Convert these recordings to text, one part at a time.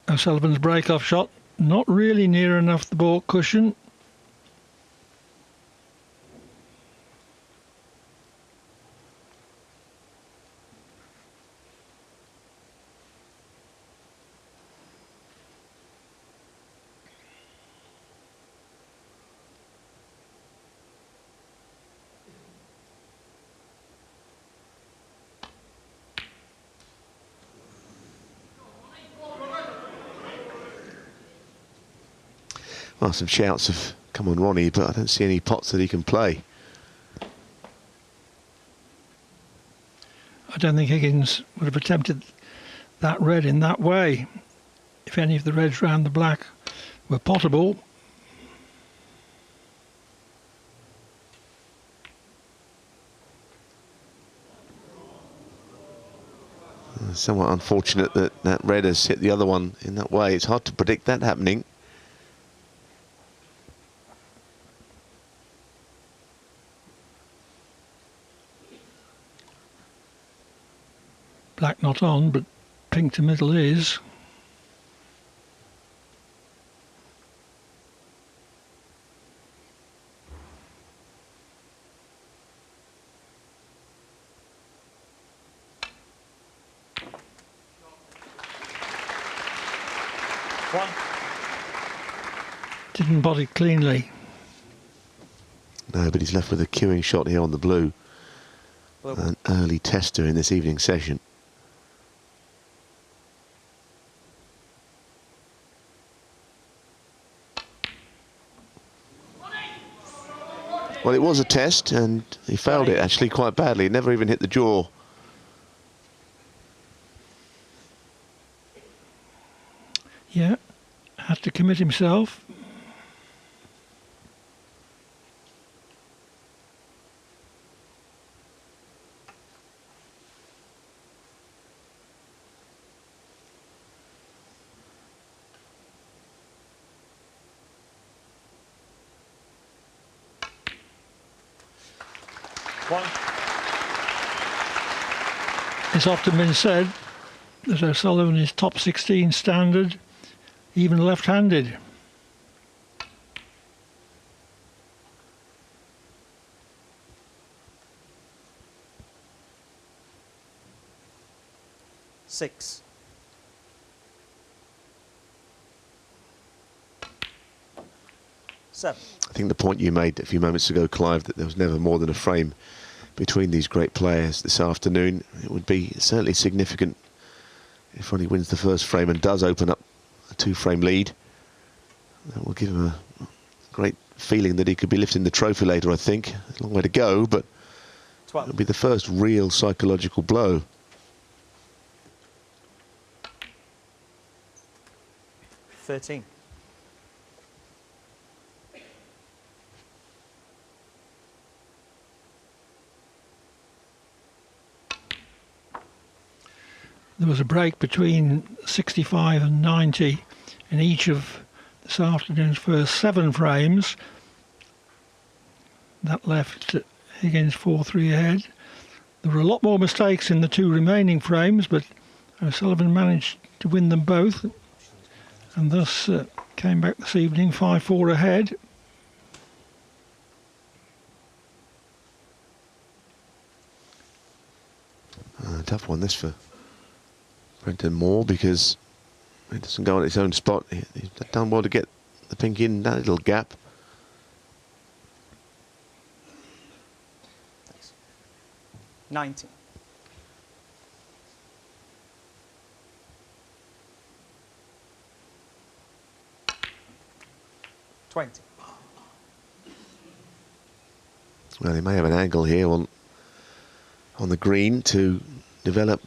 O'Sullivan's break-off shot, not really near enough the baulk cushion. Well, some shouts of, come on, Ronnie, but I don't see any pots that he can play. I don't think Higgins would have attempted that red in that way if any of the reds round the black were potable. Somewhat unfortunate that that red has hit the other one in that way. It's hard to predict that happening. Black not on, but pink to middle is. One. Didn't bot it cleanly. No, but he's left with a queuing shot here on the blue. An early tester in this evening session. Well, it was a test, and he failed it actually quite badly. It never even hit the jaw. Yeah, had to commit himself. One. It's often been said that O'Sullivan is top 16 standard, even left-handed. Six. Seven. I think the point you made a few moments ago, Clive, that there was never more than a frame between these great players this afternoon. It would be certainly significant if Ronnie wins the first frame and does open up a two-frame lead. That will give him a great feeling that he could be lifting the trophy later, I think. A long way to go, but 12. it'll be the first real psychological blow. 13. There was a break between 65 and 90 in each of this afternoon's first 7 frames. That left Higgins 4-3 ahead. There were a lot more mistakes in the 2 remaining frames, but O'Sullivan managed to win them both, and thus came back this evening 5-4 ahead. Tough one this for Brenton Moore, because it doesn't go on its own spot. He's done well to get the pink in that little gap. Thanks. 19. Well, he may have an angle here on the green to develop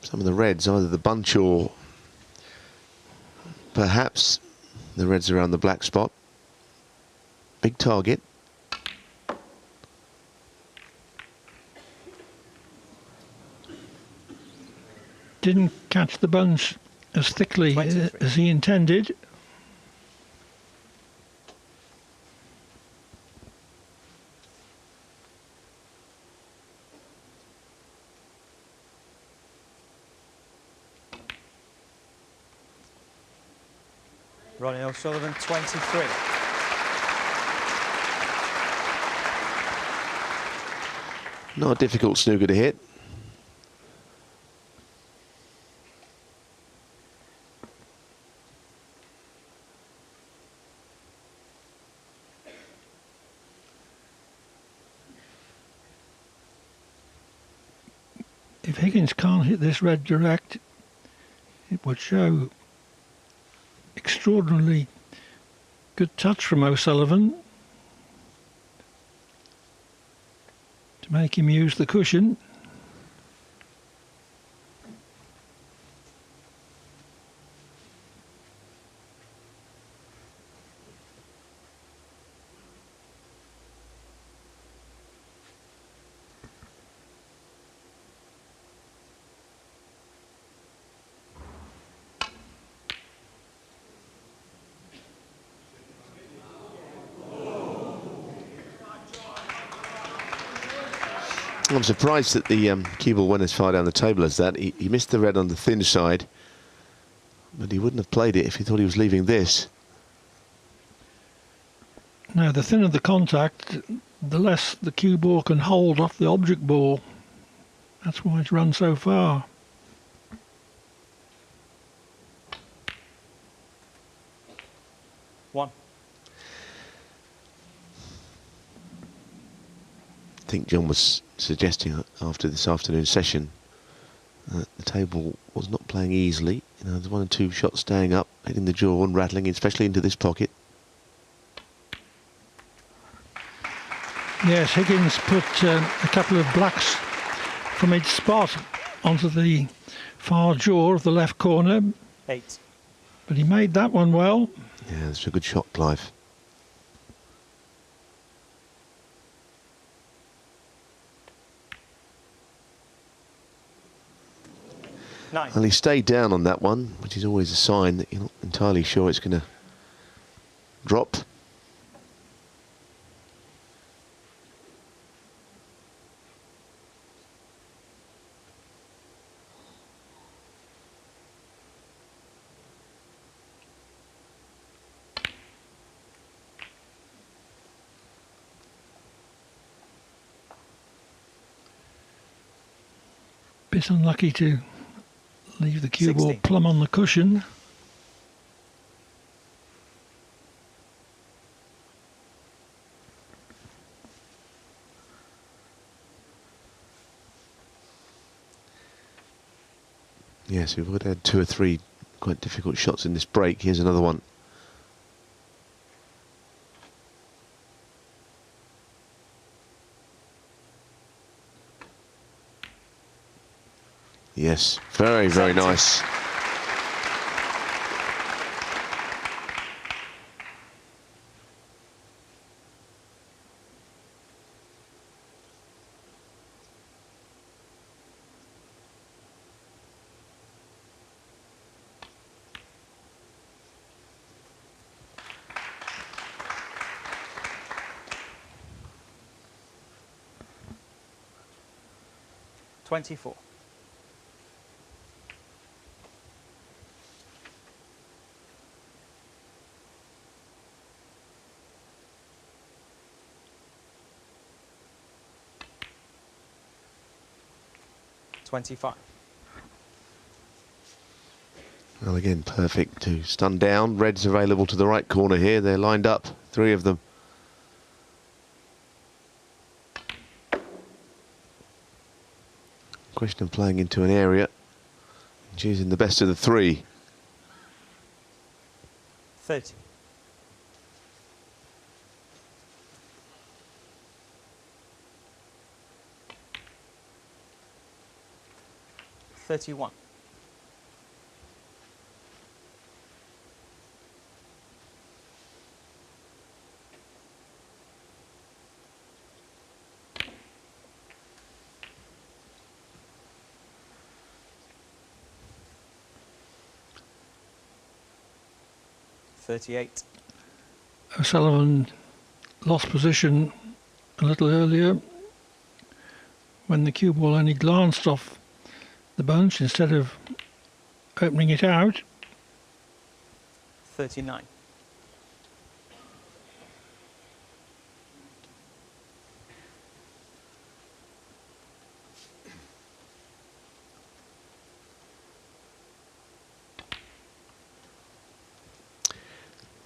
some of the reds, either the bunch or perhaps the reds around the black spot. Big target. Didn't catch the bunch as thickly as he intended. Ronnie O'Sullivan, 23. Not a difficult snooker to hit. If Higgins can't hit this red direct, it would show extraordinarily good touch from O'Sullivan to make him use the cushion. I'm surprised that the cue ball went as far down the table as that. He missed the red on the thin side, but he wouldn't have played it if he thought he was leaving this. Now, the thinner the contact, the less the cue ball can hold off the object ball. That's why it's run so far. One. I think John was suggesting after this afternoon's session that the table was not playing easily. You know, there's one or two shots staying up, hitting the jaw and rattling, especially into this pocket. Yes, Higgins put a couple of blacks from each spot onto the far jaw of the left corner, 8. but he made that one well. Yeah, it's a good shot, Clive. 9. Well, he stayed down on that one, which is always a sign that you're not entirely sure it's going to drop. Bit unlucky to leave the cue ball 16. plumb on the cushion. Yes, we've had 2 or 3 quite difficult shots in this break. Here's another one. Yes, very, very nice. $24. $25. Well, again, perfect to stun down. Red's available to the right corner here. They're lined up, 3 of them. Question of playing into an area, choosing the best of the 3. 30. $31. $38. O'Sullivan lost position a little earlier when the cue ball only glanced off the bunch instead of opening it out. 39.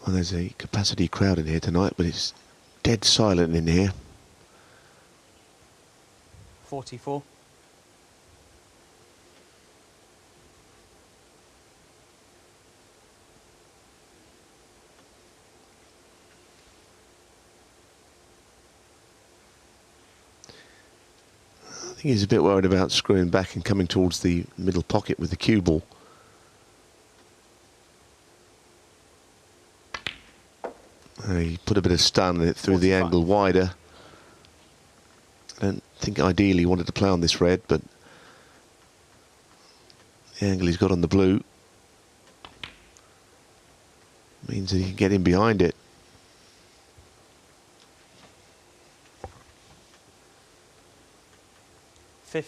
Well, there's a capacity crowd in here tonight, but it's dead silent in here. 44. I think he's a bit worried about screwing back and coming towards the middle pocket with the cue ball. He put a bit of stun in it through the 45. angle wider. I don't think ideally he wanted to play on this red, but the angle he's got on the blue means that he can get in behind it. $50.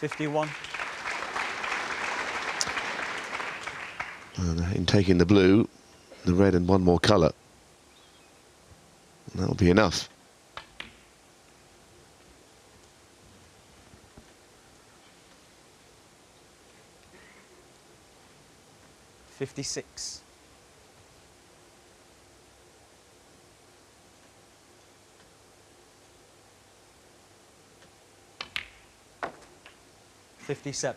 $51. And in taking the blue, the red and one more colour, that'll be enough. $56. $57.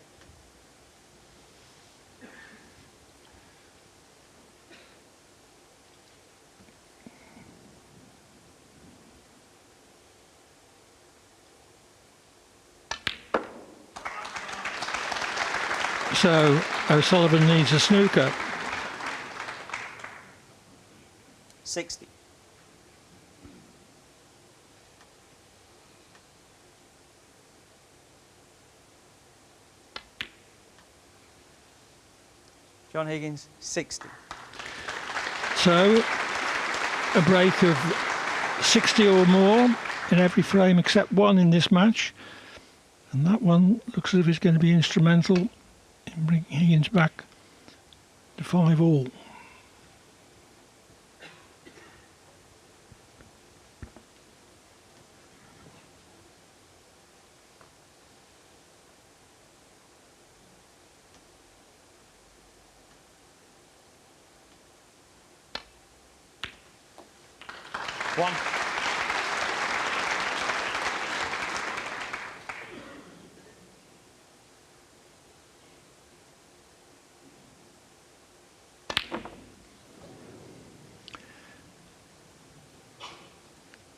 So O'Sullivan needs a snooker. 60. John Higgins, 60. So a break of 60 or more in every frame except one in this match. And that one looks as if it's going to be instrumental in bringing Higgins back to 5-all. One.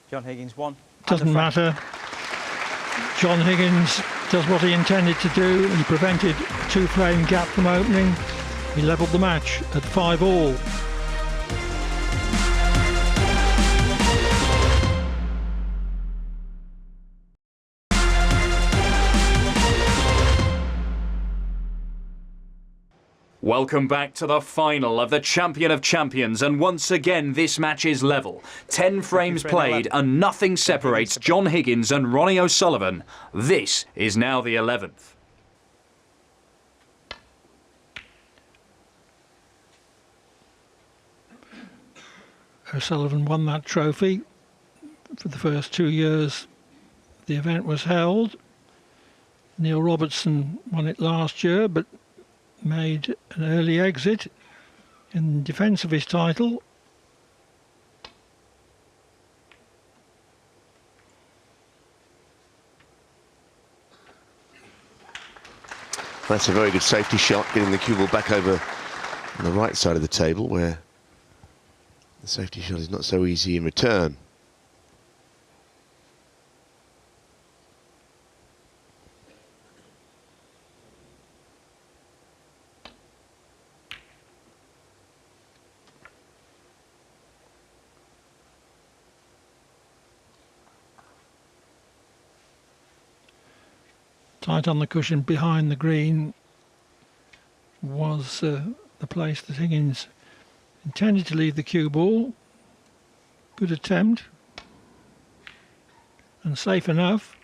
John Higgins, one. Doesn't matter. John Higgins does what he intended to do. He prevented a two-frame gap from opening. He levelled the match at 5-all. Welcome back to the final of the Champion of Champions, and once again this match is level. 10 frames played and nothing separates John Higgins and Ronnie O'Sullivan. This is now the 11th. O'Sullivan won that trophy for the first 2 years the event was held. Neil Robertson won it last year, but made an early exit in defence of his title. That's a very good safety shot, getting the cue ball back over on the right side of the table, where the safety shot is not so easy in return. Tight on the cushion behind the green was the place that Higgins Intended to leave the cue ball. Good attempt. And safe enough.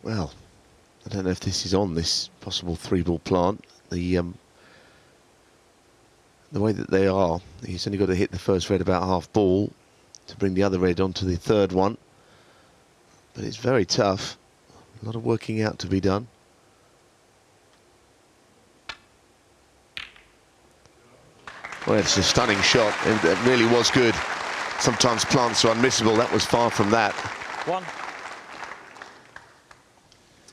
Well, I don't know if this is on this possible 3-ball plant. The way that they are, he's only got to hit the first red about half ball to bring the other red onto the third one. But it's very tough. A lot of working out to be done. Well, it's a stunning shot. It really was good. Sometimes plants are unmissable. That was far from that. 1.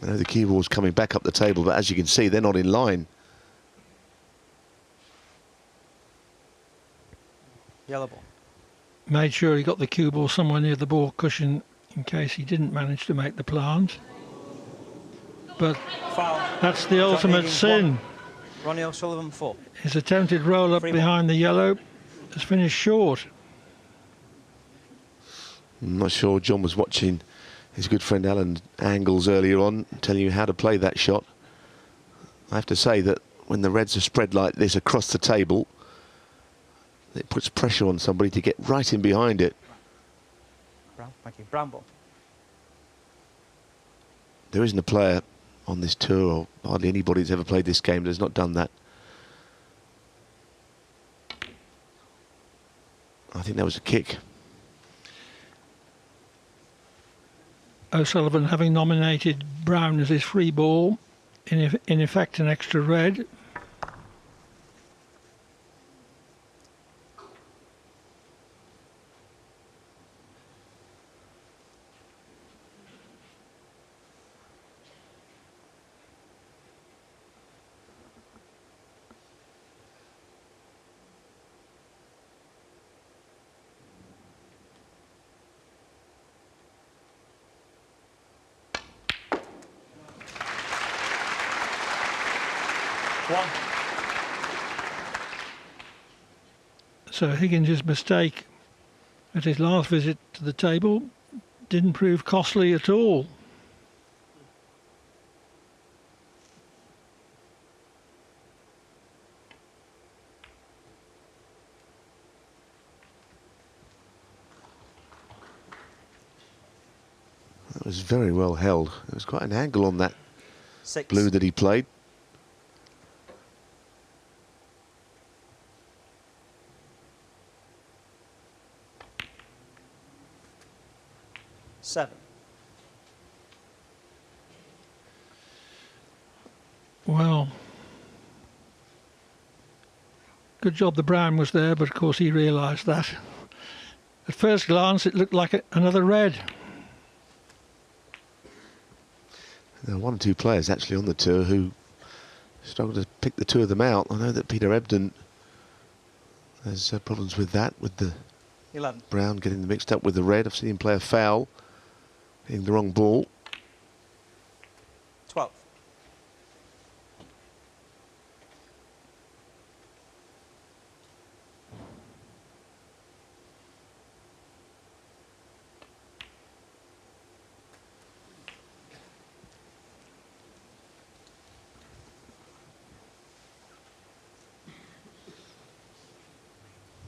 I know the cue ball's coming back up the table, but as you can see, they're not in line. Yellow ball. Made sure he got the cue ball somewhere near the ball cushion in case he didn't manage to make the plant. But Foul. that's the John ultimate Higgins, sin. 1. Ronnie O'Sullivan 4. His attempted roll up 3-1. behind the yellow has finished short. I'm not sure John was watching his good friend Alan angles earlier on, telling you how to play that shot. I have to say that when the reds are spread like this across the table, it puts pressure on somebody to get right in behind it. Brown. Thank you. Brown ball. There isn't a player on this tour, or hardly anybody that's ever played this game that has not done that. I think that was a kick. O'Sullivan having nominated Brown as his free ball, in effect an extra red. So Higgins' mistake at his last visit to the table didn't prove costly at all. That was very well held. There was quite an angle on that 6. blue that he played. 7. Well, good job the Brown was there, but of course he realised that. At first glance it looked like another red. There are 1 or 2 players actually on the tour who struggled to pick the 2 of them out. I know that Peter Ebden has problems with that, with the 11. Brown getting mixed up with the red. I've seen him play a foul, hitting the wrong ball. 12.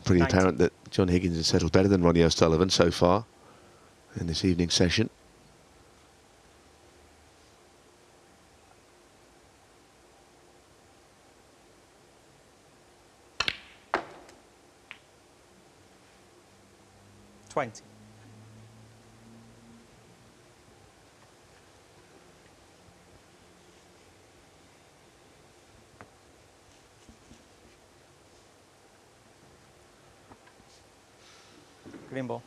Pretty 19. apparent that John Higgins has settled better than Ronnie O'Sullivan so far in this evening session. 20. Green ball.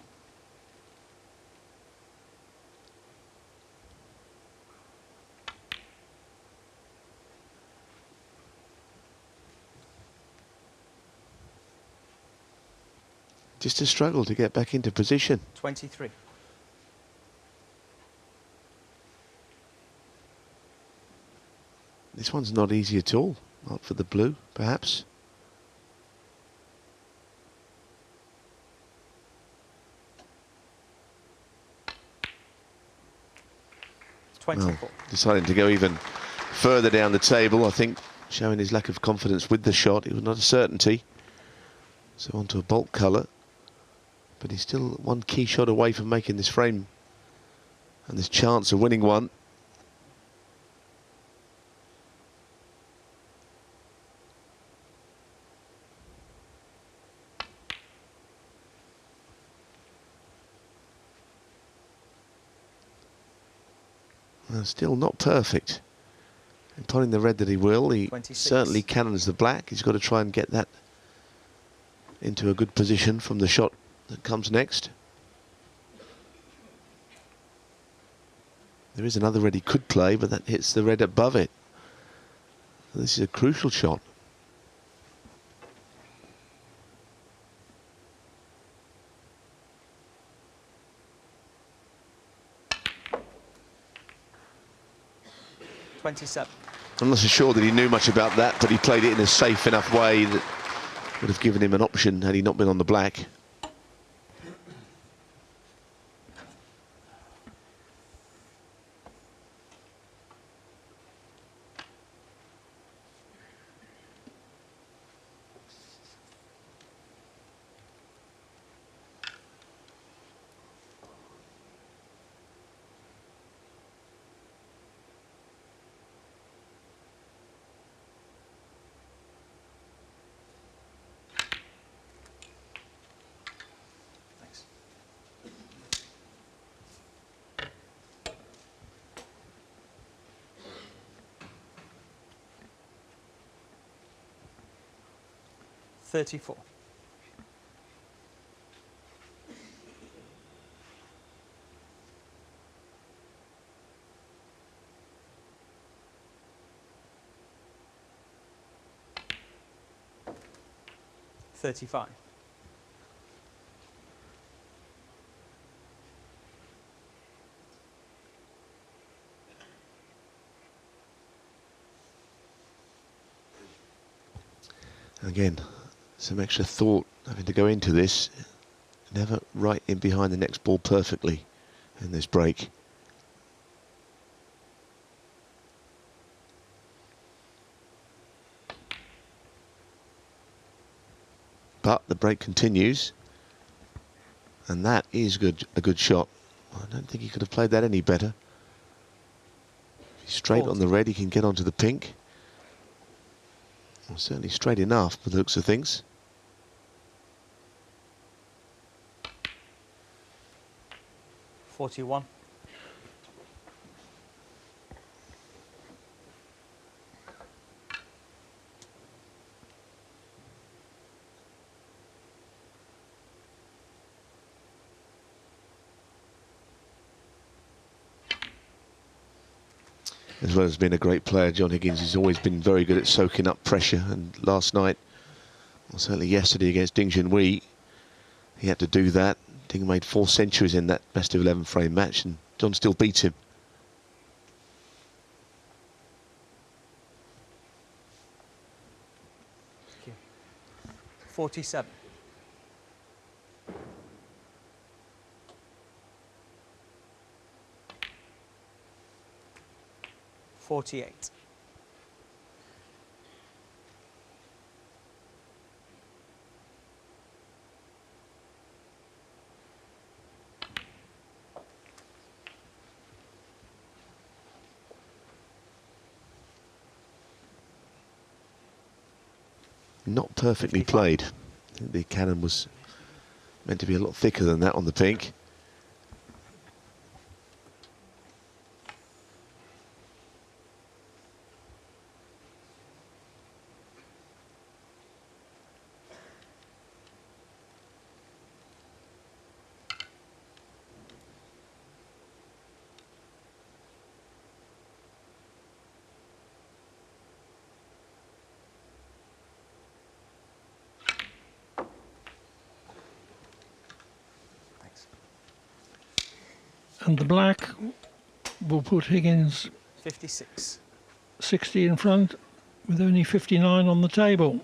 Just a struggle to get back into position. 23. This one's not easy at all. Not for the blue, perhaps. 24. Well, deciding to go even further down the table, I think, showing his lack of confidence with the shot. It was not a certainty. So onto a bulk colour. But he's still one key shot away from making this frame and this chance of winning one. Well, still not perfect. And putting the red that he will, he 26. certainly cannons the black. He's got to try and get that into a good position from the shot that comes next. There is another red he could play, but that hits the red above it. This is a crucial shot. I'm not so sure that he knew much about that, but he played it in a safe enough way that would have given him an option had he not been on the black. Thanks. $34. $35. Again, some extra thought having to go into this. Never right in behind the next ball perfectly in this break. But the break continues, and that is a good shot. I don't think he could have played that any better. If he's straight on the red, he can get onto the pink. Well, certainly straight enough by the looks of things. $41. As well as being a great player, John Higgins has always been very good at soaking up pressure, and last night, well, certainly yesterday against Ding Junhui, he had to do that. Ding made 4 centuries in that best of 11 frame match, and John still beats him. Thank you. 47. $48. Not perfectly 55. played. I think the cannon was Meant to be a lot thicker than that on the pink. And the black will put Higgins 56. 60 in front with only 59 on the table.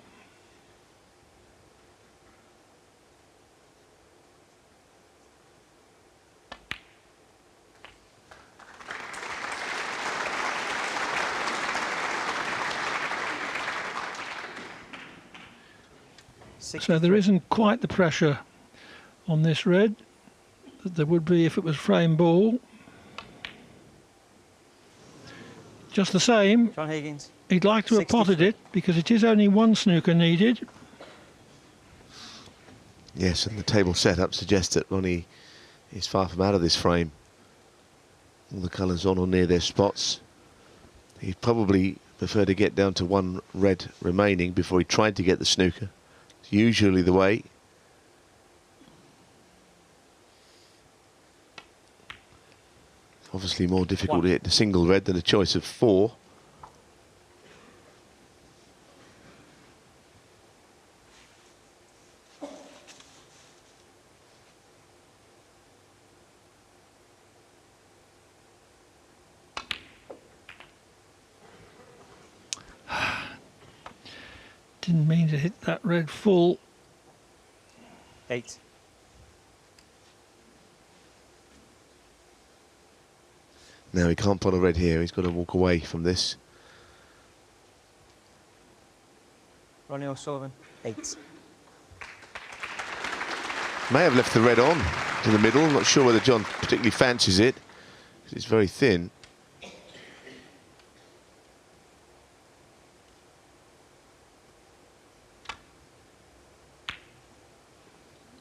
So there isn't quite the pressure on this red that there would be if it was frame ball. Just the same, John Higgins. he'd like to have potted it because it is only one snooker needed. Yes, and the table setup suggests that Ronnie is far from out of this frame. All the colours on or near their spots. He'd probably prefer to get down to one red remaining before he tried to get the snooker. It's usually the way. Obviously more difficult to hit the single red than a choice of 4. Didn't mean to hit that red full. 8. Now he can't put a red here, he's got to walk away from this. Ronnie O'Sullivan. 8. May have left the red on to the middle, not sure whether John particularly fancies it, because it's very thin.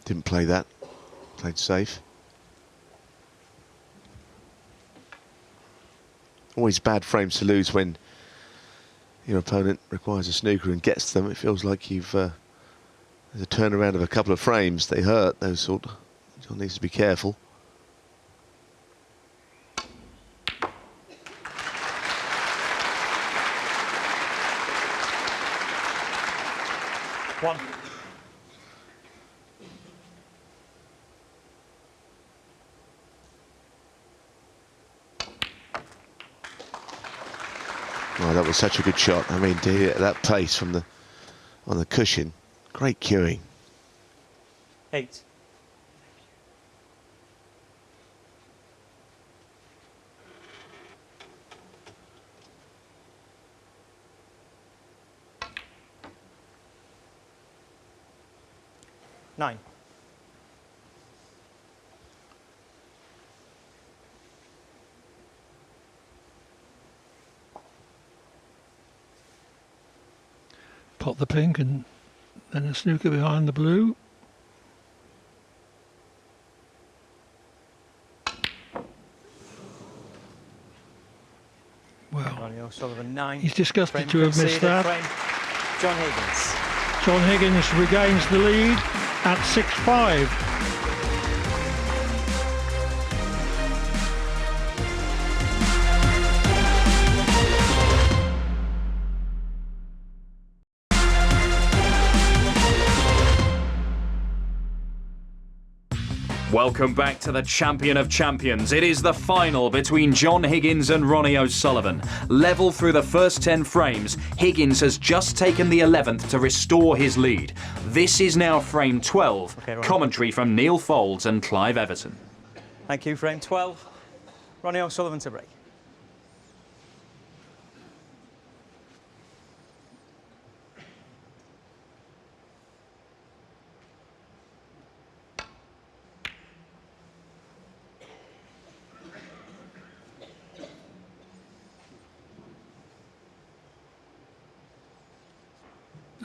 Didn't play that, played safe. Always bad frames to lose when your opponent requires a snooker and gets them. It feels like you've there's a turnaround of a couple of frames. They hurt, those sort. John needs to be careful. One. Oh, that was such a good shot. I mean, to hit it at that pace from the on the cushion, great cueing. 8. Nine. Pot the pink and then a snooker behind the blue. Well, Ronnie O'Sullivan. 9. he's disgusted Frame to have missed conceded. that. Frame. John Higgins. John Higgins regains the lead at 6-5. Welcome back to the Champion of Champions. It is the final between John Higgins and Ronnie O'Sullivan. Level through the first 10 frames, Higgins has just taken the 11th to restore his lead. This is now frame 12. Okay, Ronnie. Commentary from Neil Folds and Clive Everton. Thank you. Frame 12. Ronnie O'Sullivan to break.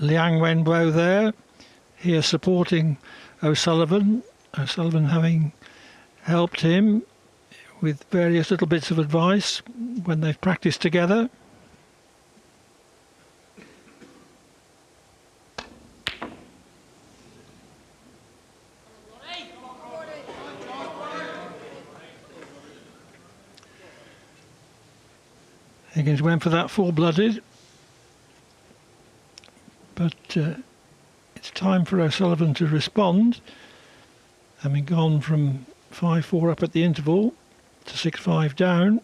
Liang Wenbo there. here supporting O'Sullivan. O'Sullivan having helped him with various little bits of advice when they've practiced together. Higgins went for that full-blooded, but it's time for O'Sullivan to respond, having gone from 5-4 up at the interval to 6-5 down.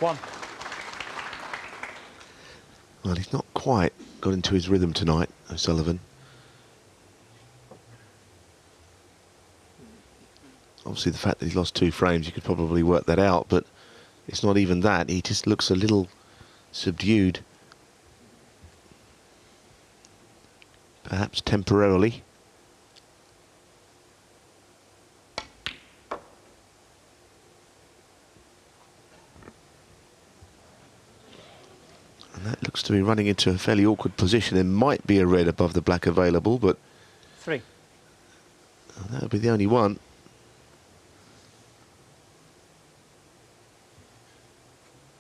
One. Well, he's not quite got into his rhythm tonight, O'Sullivan. Obviously, the fact that he's lost 2 frames, you could probably work that out, but it's not even that. He just looks a little subdued. Perhaps temporarily. And that looks to be running into a fairly awkward position. There might be a red above the black available, but 3. that would be the only one.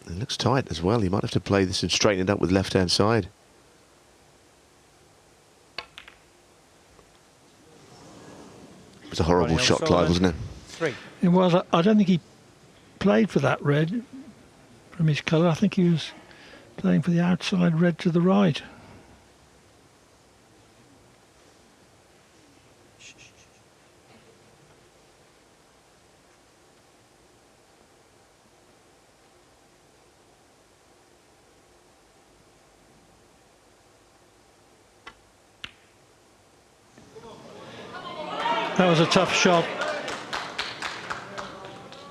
It looks tight as well. He might have to play this and straighten it up with left-hand side. It was a horrible Ronnie shot, Clive, wasn't it? 3. It was. I don't think he played for that red from his colour. I think he was playing for the outside red to the right. That was a tough shot.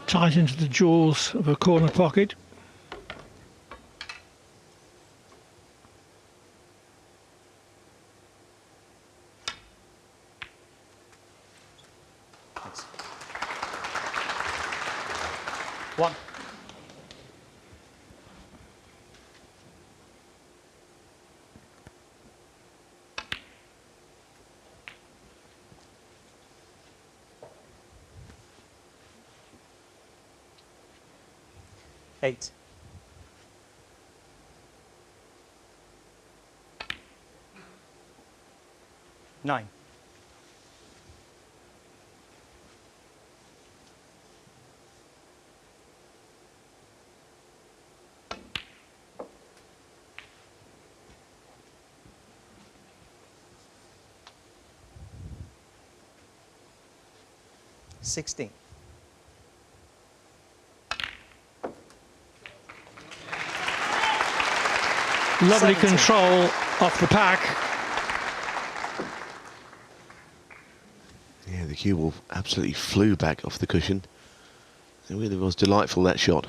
Tight into the jaws of a corner pocket. One. Eight. Nine. Sixteen. Lovely 17. control off the pack. Yeah, the cue ball absolutely flew back off the cushion. It really was delightful, that shot.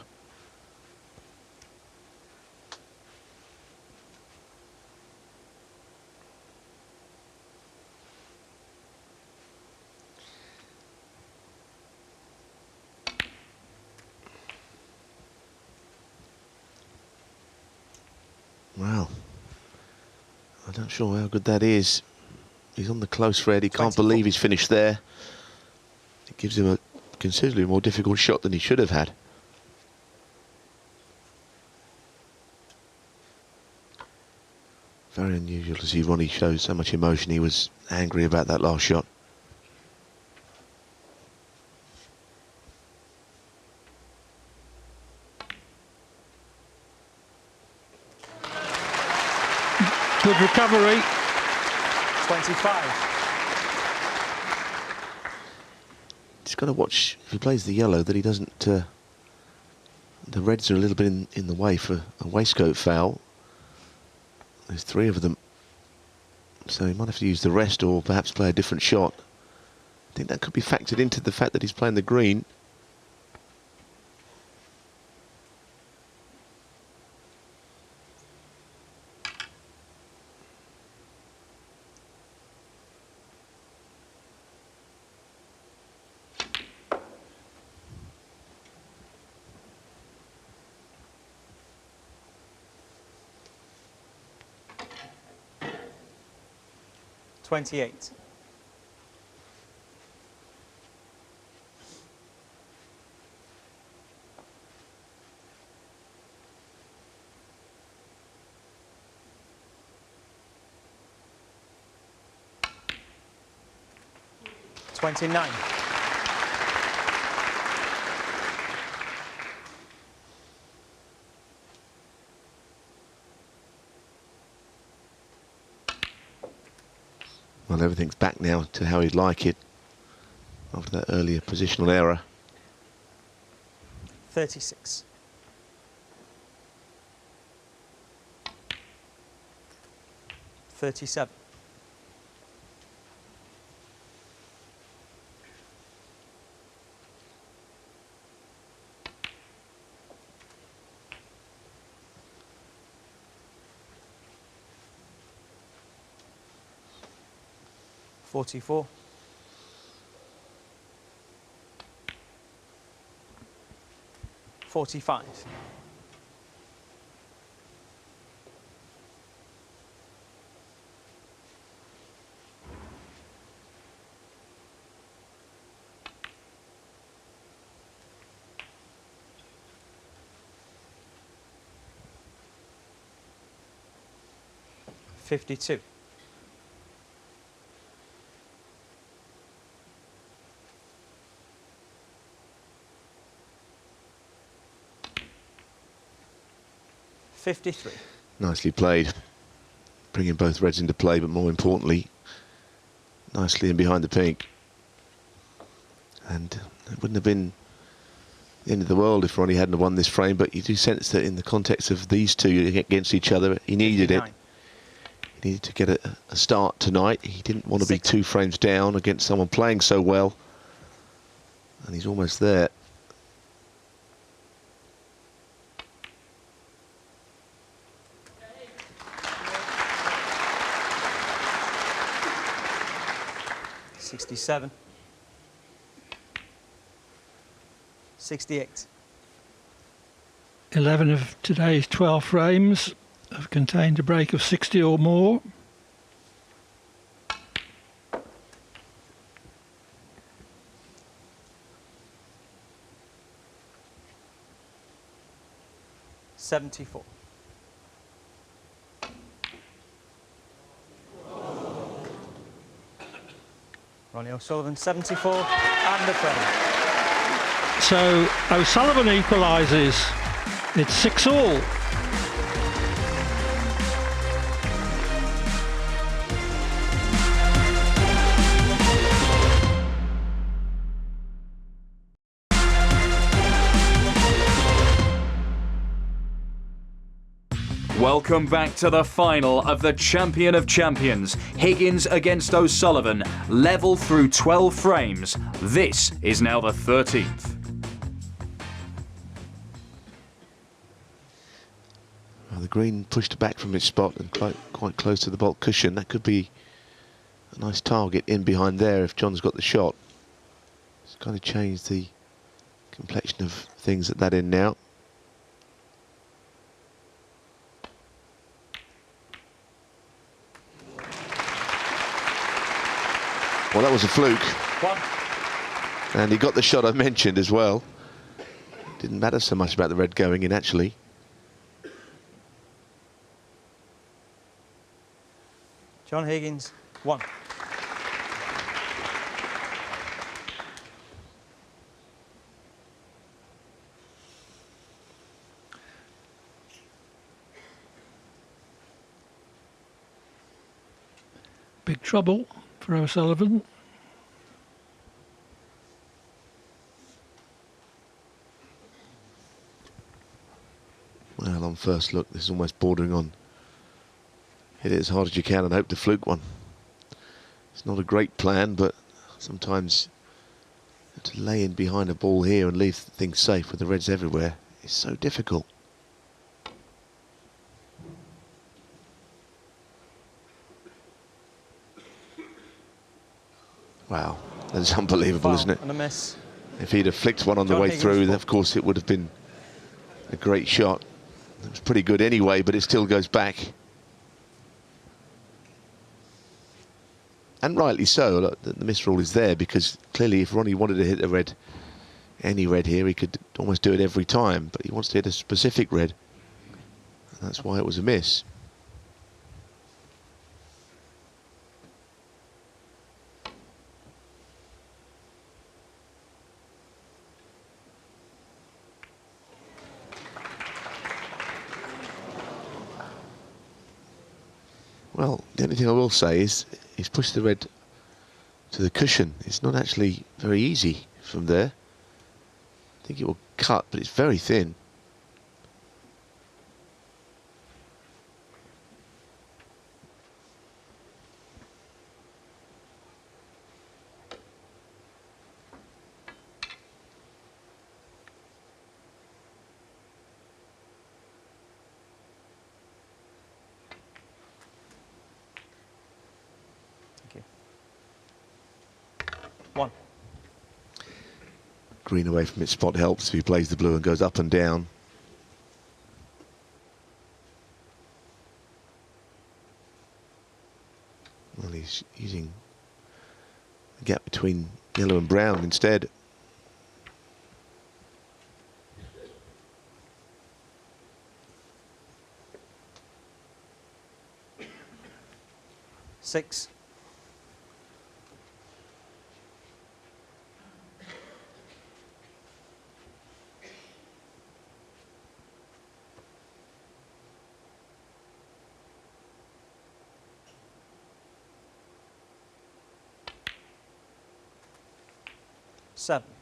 Wow. I'm not sure how good that is. He's on the close red. He can't 24. believe he's finished there. It gives him a considerably more difficult shot than he should have had. Very unusual to see Ronnie show so much emotion. He was angry about that last shot. Good recovery. 25. He's got to watch, if he plays the yellow, that he doesn't... the reds are a little bit in the way for a waistcoat foul. There's 3 of them. So he might have to use the rest or perhaps play a different shot. I think that could be factored into the fact that he's playing the green. 28. $29. Well, everything's back now to how he'd like it after that earlier positional error. 36. $37. $44. 45. $52. 53. Nicely played. Bringing both reds into play, but more importantly, nicely in behind the pink. And it wouldn't have been the end of the world if Ronnie hadn't won this frame, but you do sense that in the context of these two against each other, he needed 59. it. He needed to get a start tonight. He didn't want to be 2 frames down against someone playing so well. And he's almost there. $67. 68. 11 of today's 12 frames have contained a break of 60 or more. $74. Ronnie O'Sullivan, 74, and the frame. So O'Sullivan equalises. It's 6-all. Welcome back to the final of the Champion of Champions. Higgins against O'Sullivan, level through 12 frames. This is now the 13th. Well, the green pushed back from its spot and quite close to the baulk cushion. That could be a nice target in behind there if John's got the shot. It's kind of changed the complexion of things at that end now. Well, that was a fluke. One. And he got the shot I mentioned as well. Didn't matter so much about the red going in, actually. John Higgins, 1. Big trouble for O'Sullivan. Well, on first look, this is almost bordering on hit it as hard as you can and hope to fluke one. It's not a great plan, but sometimes to lay in behind a ball here and leave things safe with the reds everywhere is so difficult. Wow, that's unbelievable, Foul isn't it? and a miss. If he'd have flicked one on the John way Higgins through, ball. of course it would have been a great shot. It was pretty good anyway, but it still goes back. And rightly so. Look, the misrule is there because clearly if Ronnie wanted to hit the red, any red here, he could almost do it every time, but he wants to hit a specific red. And that's why it was a miss. Well, the only thing I will say is he's pushed the red to the cushion. It's not actually very easy from there. I think it will cut, but it's very thin. Thank you. 1. Green away from its spot helps if he plays the blue and goes up and down. Well, he's using the gap between yellow and brown instead. Six. Seven.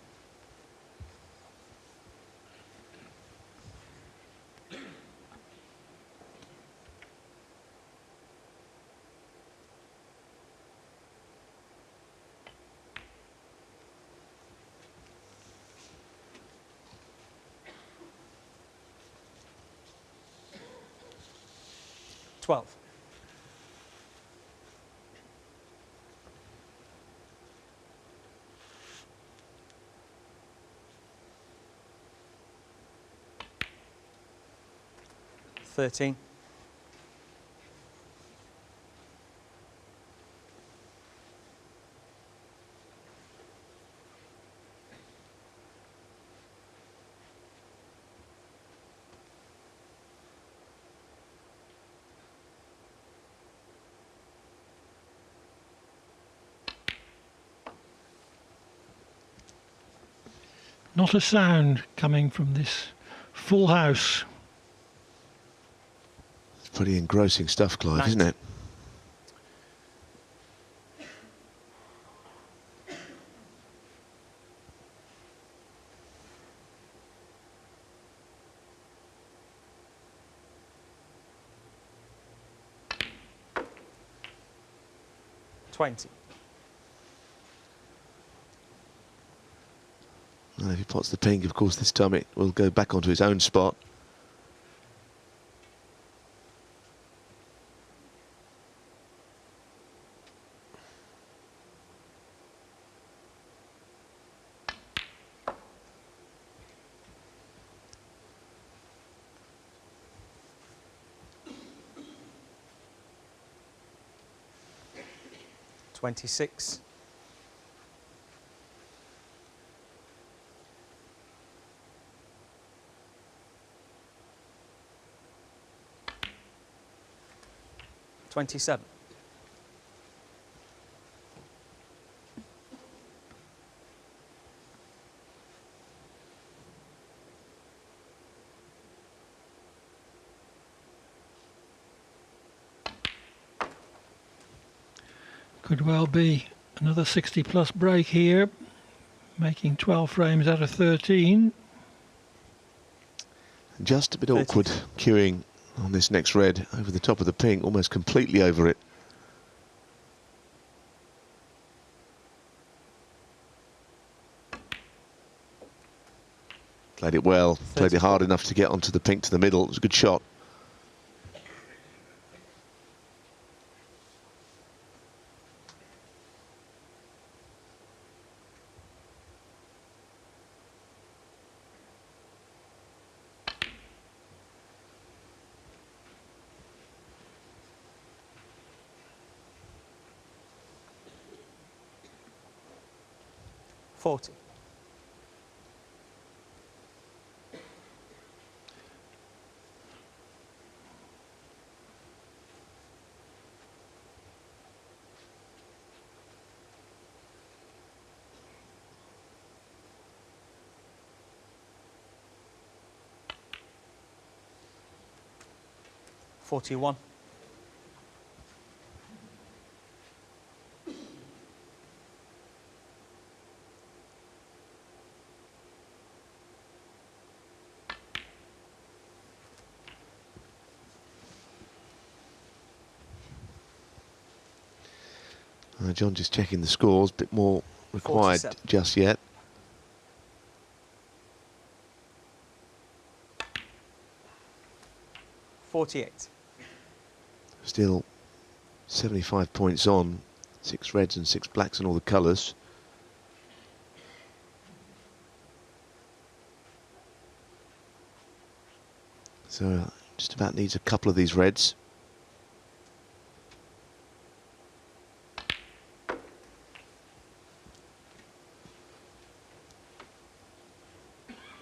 12. Thirteen. 'Not a sound coming from this full house. It's pretty engrossing stuff, Clive, Nice. isn't it? Twenty. And if he pots the pink, of course, this time it will go back onto its own spot. 26. 27. Could well be another 60 plus break here, making 12 frames out of 13. Just a bit awkward queuing on this next red over the top of the pink, almost completely over it. Played it well, played it hard enough to get onto the pink to the middle. It was a good shot. 40. $41. John just checking the scores, a bit more required 47. just yet. $48. Still 75 points on, 6 reds and 6 blacks and all the colours. So just about needs a couple of these reds.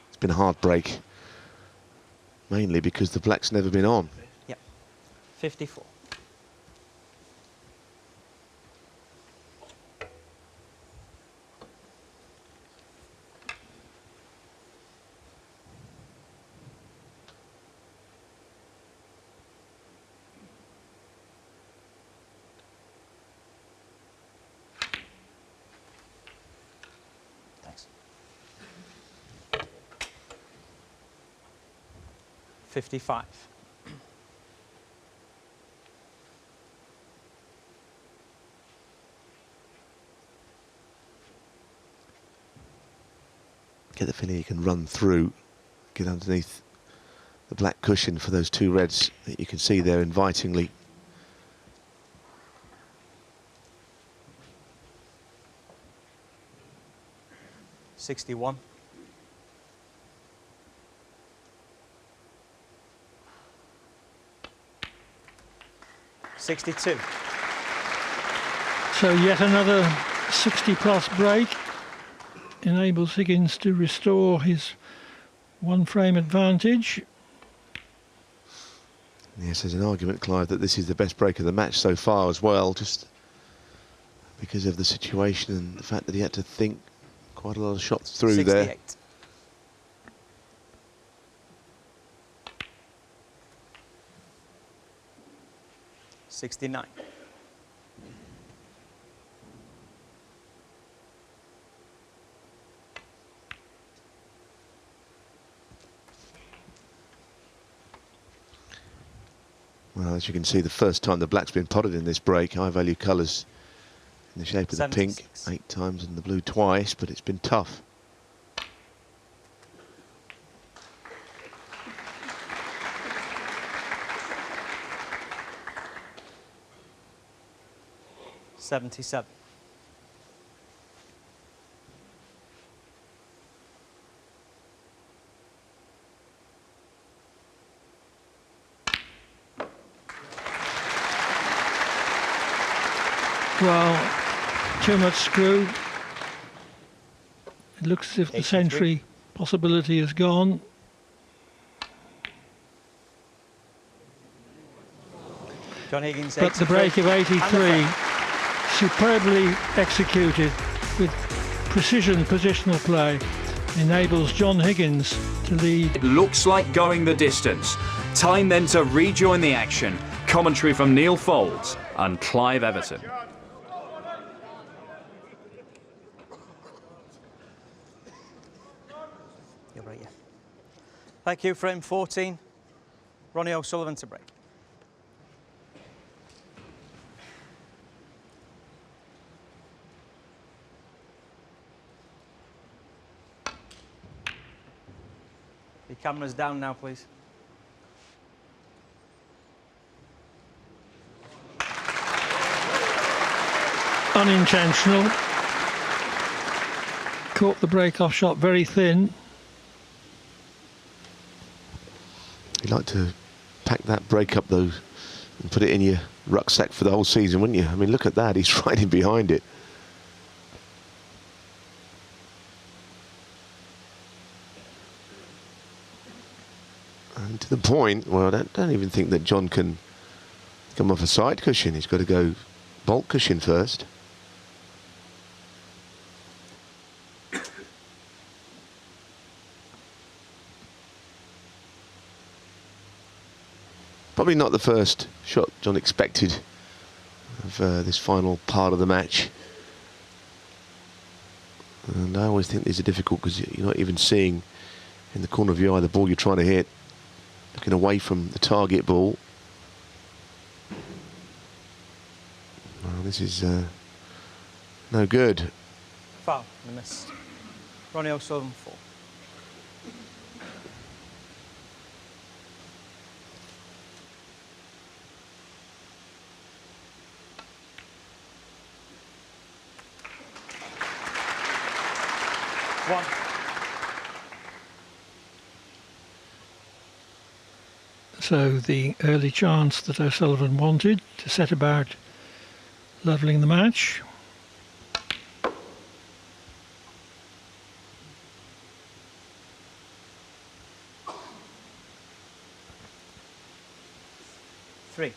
It's been a hard break, mainly because the black's never been on. Yep. 54. Thanks. 55. Get the feeling you can run through, get underneath the black cushion for those 2 reds that you can see there invitingly. $61. $62. So yet another 60-plus break enables Higgins to restore his 1-frame advantage. Yes, there's an argument, Clive, that this is the best break of the match so far as well, just because of the situation and the fact that he had to think quite a lot of shots through 68. there. $69. Well, as you can see, the first time the black's been potted in this break, high value colours in the shape of the pink 76. 8 times and the blue twice, but it's been tough. $77. Well, too much screw. It looks as if the 83. century possibility is gone. John Higgins, But the 83. break of And the 83, frame. superbly executed with precision positional play, enables John Higgins to lead. It looks like going the distance. Time then to rejoin the action. Commentary from Neil Folds and Clive Everton. You're right, yeah. Thank you, frame 14. Ronnie O'Sullivan to break. Your camera's down now, please. Unintentional. Caught the break-off shot very thin. You'd like to pack that break up, though, and put it in your rucksack for the whole season, wouldn't you? I mean, look at that. He's right in behind it. the point where I don't even think that John can come off a side cushion. He's got to go bolt cushion first. Probably not the first shot John expected of this final part of the match. And I always think these are difficult because you're not even seeing in the corner of your eye the ball you're trying to hit. Looking away from the target ball. Well, this is no good. Foul, and a miss. Ronnie O'Sullivan 4. One. So the early chance that O'Sullivan wanted to set about levelling the match. Three.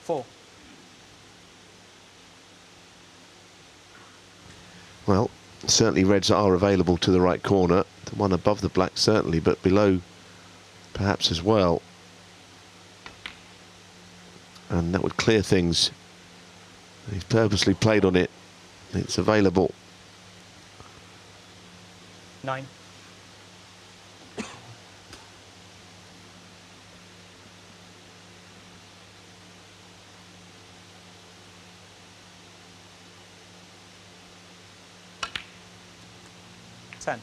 Four. Well, certainly reds are available to the right corner. The one above the black certainly, but below perhaps as well. And that would clear things. He's purposely played on it. It's available. 9. Ten.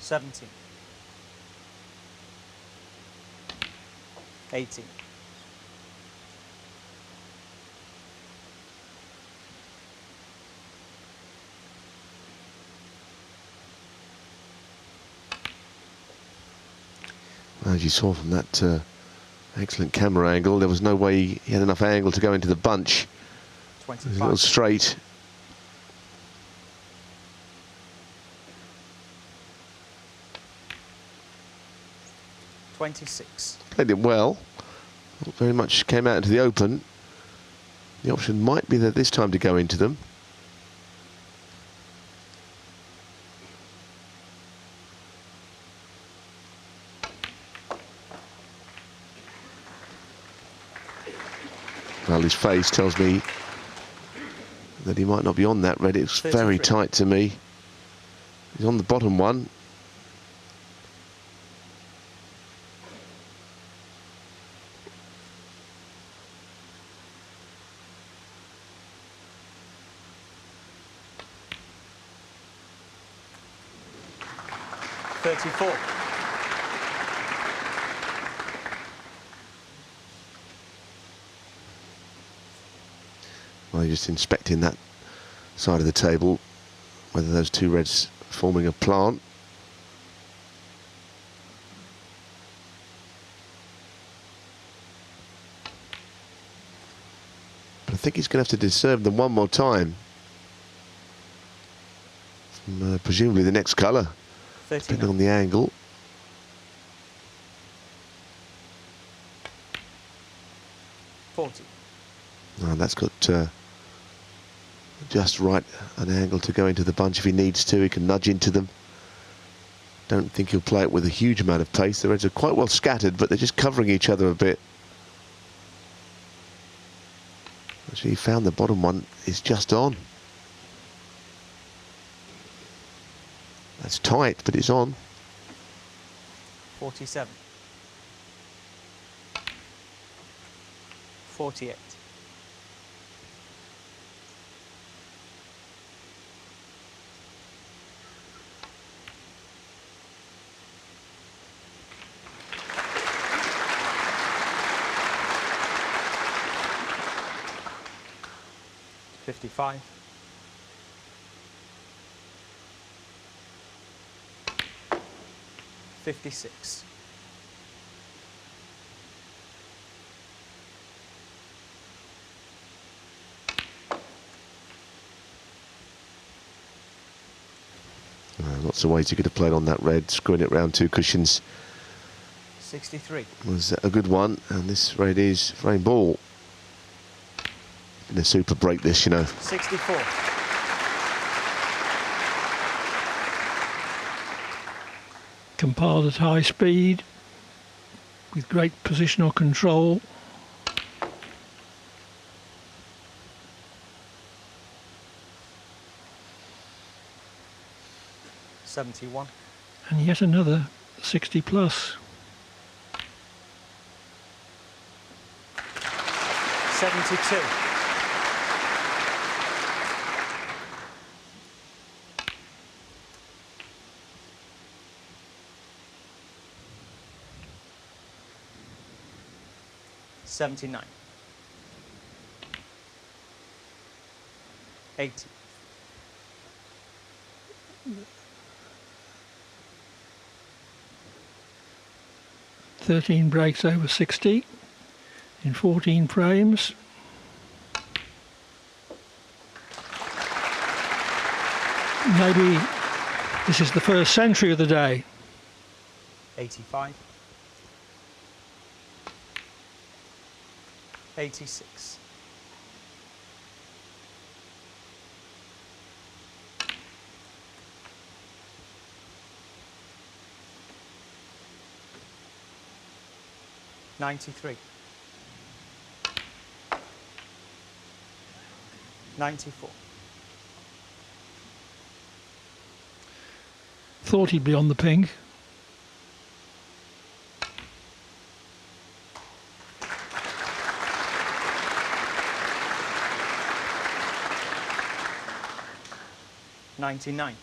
Seventeen. 18. As you saw from that excellent camera angle, there was no way he had enough angle to go into the bunch. It was a little 25. straight. $26. Played it well. Very much came out into the open. The option might be that this time to go into them. Well, his face tells me that he might not be on that red. It's very 33. tight to me. He's on the bottom one. $34. Well, you're just inspecting that side of the table, whether those two reds forming a plant. But I think he's going to have to disturb them one more time. From, presumably the next colour, depending 39. on the angle. $40. Oh, that's got just right an angle to go into the bunch if he needs to. He can nudge into them. Don't think he'll play it with a huge amount of pace. The reds are quite well scattered, but they're just covering each other a bit. Actually, he found the bottom one is just on. That's tight, but it's on. 47. 48. 55. 56. 'Lots of ways you could have played on that red. Screwing it round 2 cushions 63. was a good one. And this red is frame ball. Been a super break this, you know. 64. Compiled at high speed with great positional control. '71. And yet another 60 plus. 72. 79. 80. 13 breaks over 60 in 14 frames. Maybe this is the first century of the day. 85. 86. 93. 94. Thought he'd be on the pink. 99.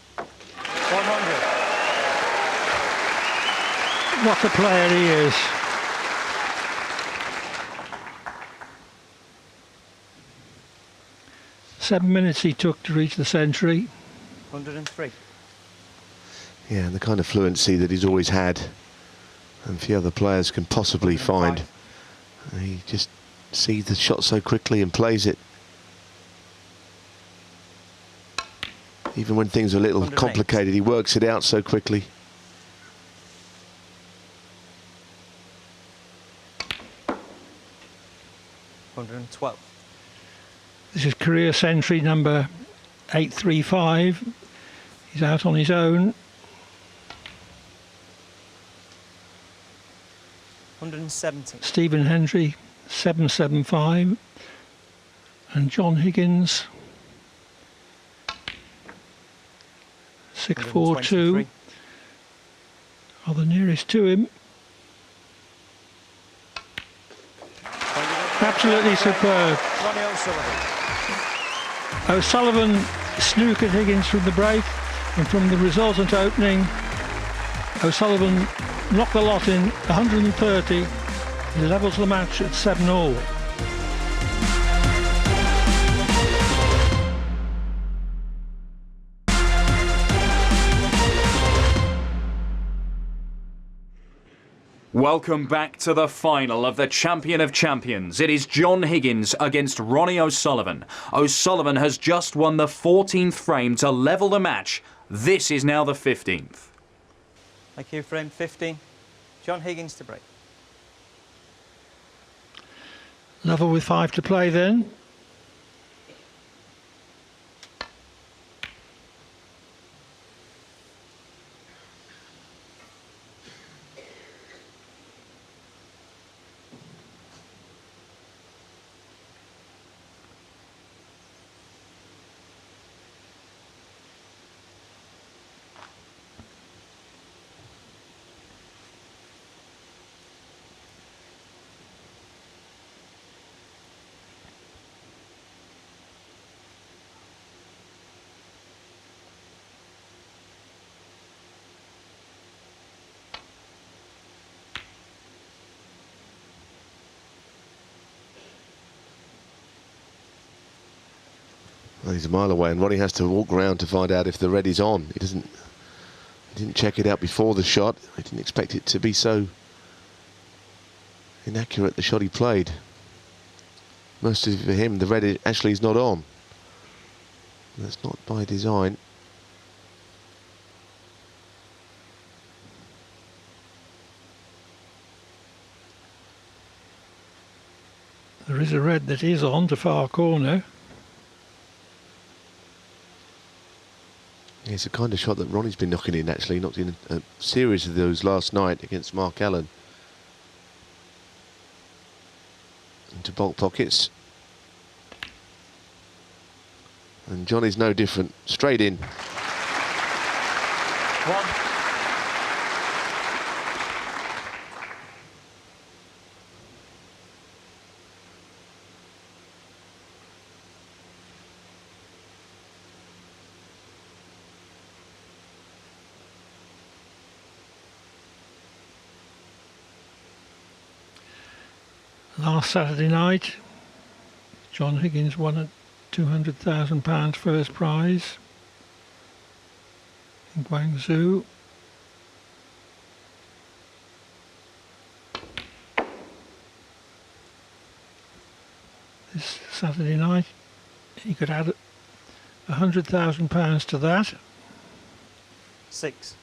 100. What a player he is. Seven minutes he took to reach the century. 103. Yeah, and the kind of fluency that he's always had and few other players can possibly find. 105. He just sees the shot so quickly and plays it. Even when things are a little 108. complicated, he works it out so quickly. 112. This is career century number 835. He's out on his own. 117. Stephen Hendry 775 and John Higgins 642 123. are the nearest to him. Absolutely superb. Ronnie O'Sullivan. O'Sullivan snookered Higgins from the break, and from the resultant opening, O'Sullivan knocked the lot in 130. He levels the match at 7-all. Welcome back to the final of the Champion of Champions. It is John Higgins against Ronnie O'Sullivan. O'Sullivan has just won the 14th frame to level the match. This is now the 15th. Thank you, frame 15. John Higgins to break. Level with 5 to play then. Well, he's a mile away, and Ronnie has to walk around to find out if the red is on. He didn't check it out before the shot. He didn't expect it to be so inaccurate, the shot he played. Mostly for him, the red actually is not on. That's not by design. There is a red that is on to far corner. It's the kind of shot that Ronnie's been knocking in, actually. He knocked in a series of those last night against Mark Allen. Into bulk pockets. And Johnny's no different. Straight in. One. Last Saturday night, John Higgins won a £200,000 first prize in Guangzhou. This Saturday night, he could add £100,000 to that. 6.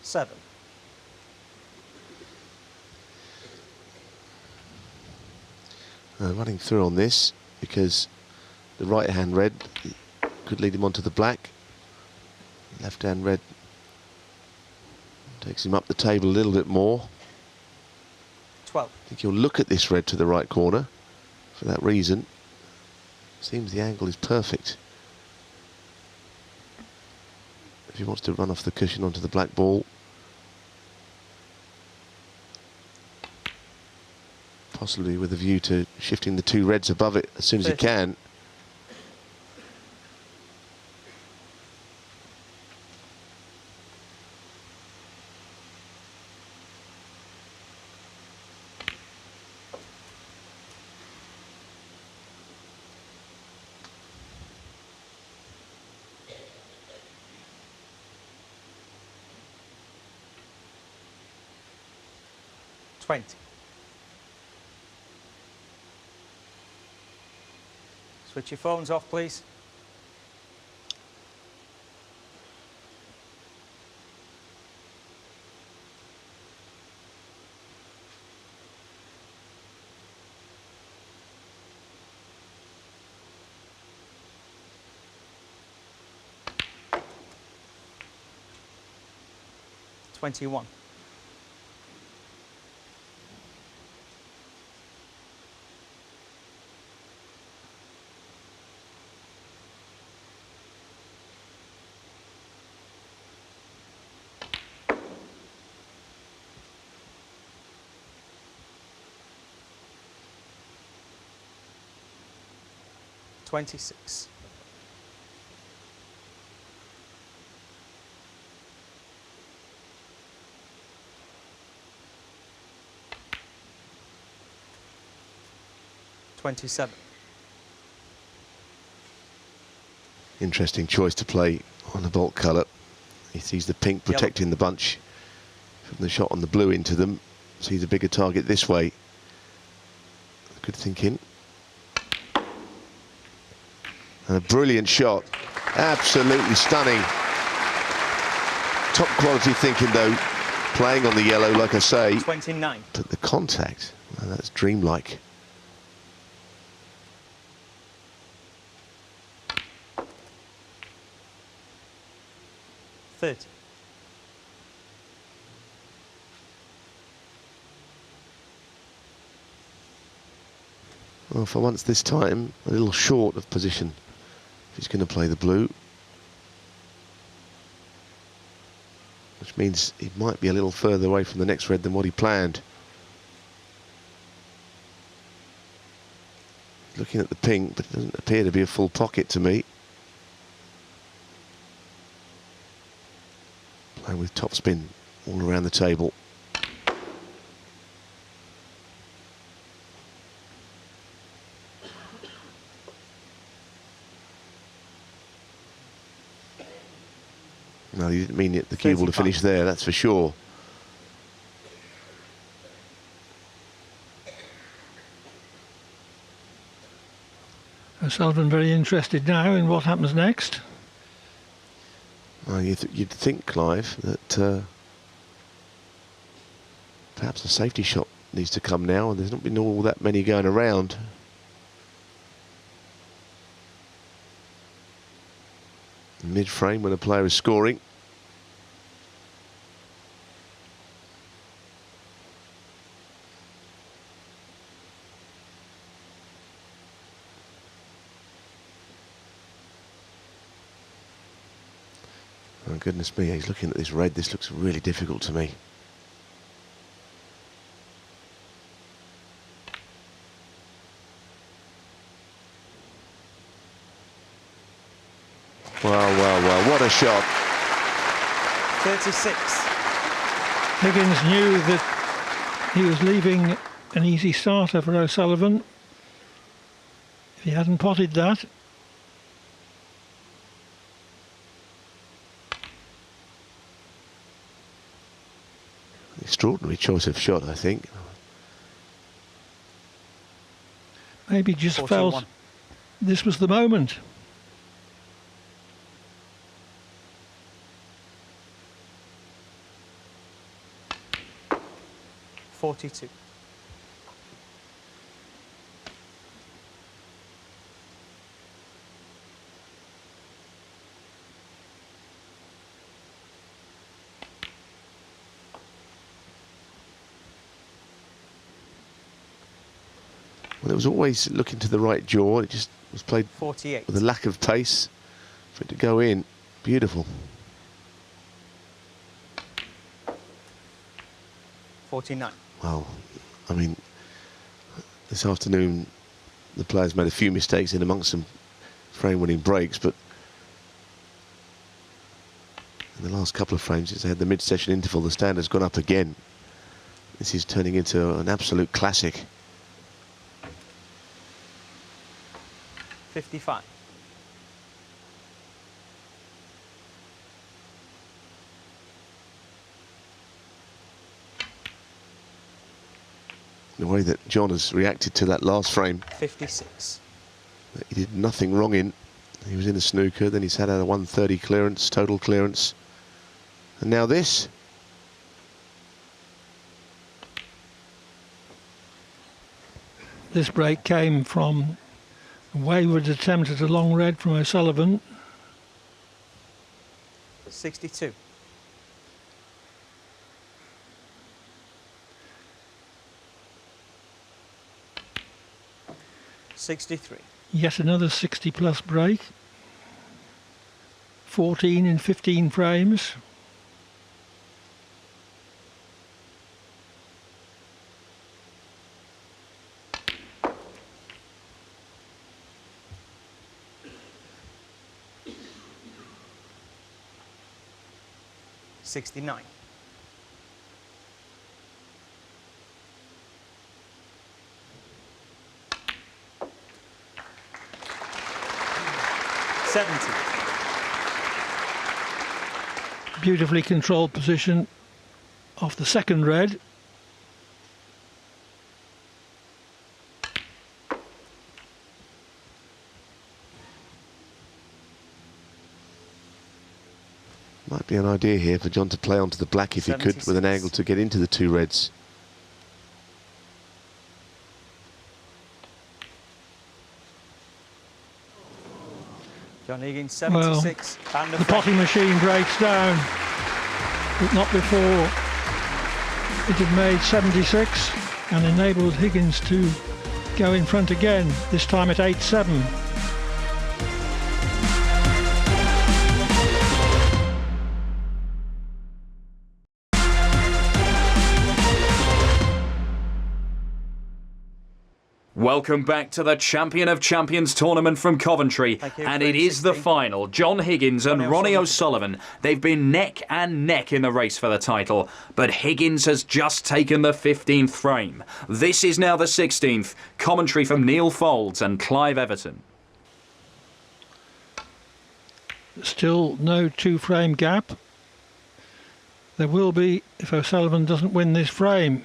7. Running through on this because the right hand red could lead him onto the black. Left hand red takes him up the table a little bit more. 12. I think he'll look at this red to the right corner for that reason. Seems the angle is perfect. If he wants to run off the cushion onto the black ball. Possibly with a view to shifting the two reds above it as soon as he can. Switch your phones off, please. $21. $26. $27. Interesting choice to play on the bulk colour. He sees the pink protecting the bunch from the shot on the blue into them. Sees a bigger target this way. Good thinking. And a brilliant shot. Absolutely stunning. Top quality thinking though. Playing on the yellow, like I say. 29. But the contact, well, that's dreamlike. $30. Well, for once this time, a little short of position. If he's going to play the blue. Which means he might be a little further away from the next red than what he planned. Looking at the pink, but it doesn't appear to be a full pocket to me. Playing with topspin all around the table. Didn't mean the cue ball to 35. finish there, that's for sure. O'Sullivan very interested now in what happens next. Well, you'd think, Clive, that perhaps a safety shot needs to come now, and there's not been all that many going around. Mid-frame when a player is scoring. Oh, goodness me, he's looking at this red. This looks really difficult to me. Well, what a shot. 36. Higgins knew that he was leaving an easy starter for O'Sullivan. If he hadn't potted that. Extraordinary choice of shot, I think. Maybe just 41. felt this was the moment. .42. Well, it was always looking to the right jaw. It just was played 48. with a lack of pace for it to go in. Beautiful. 49. Well, I mean, this afternoon the players made a few mistakes in amongst some frame-winning breaks, but in the last couple of frames since they had the mid-session interval, the standard's gone up again. This is turning into an absolute classic. 55. The way that John has reacted to that last frame, 56. he did nothing wrong in. He was in a snooker, then he's had a 130 clearance, total clearance. And now this. This break came from a wayward attempt at a long red from O'Sullivan. 62. .63. Yet another 60-plus break. 14 in 15 frames. .69. .70. Beautifully controlled position off the second red. Might be an idea here for John to play onto the black if he could, with an 76. angle to get into the two reds. John Higgins, 76. Well, the potting machine breaks down, but not before it had made 76 and enabled Higgins to go in front again, this time at 8-7. Welcome back to the Champion of Champions tournament from Coventry. And it is the 16. final. John Higgins and Ronnie O'Sullivan. They've been neck and neck in the race for the title. But Higgins has just taken the 15th frame. This is now the 16th. Commentary from Neil Folds and Clive Everton. Still no two-frame gap. there will be if O'Sullivan doesn't win this frame.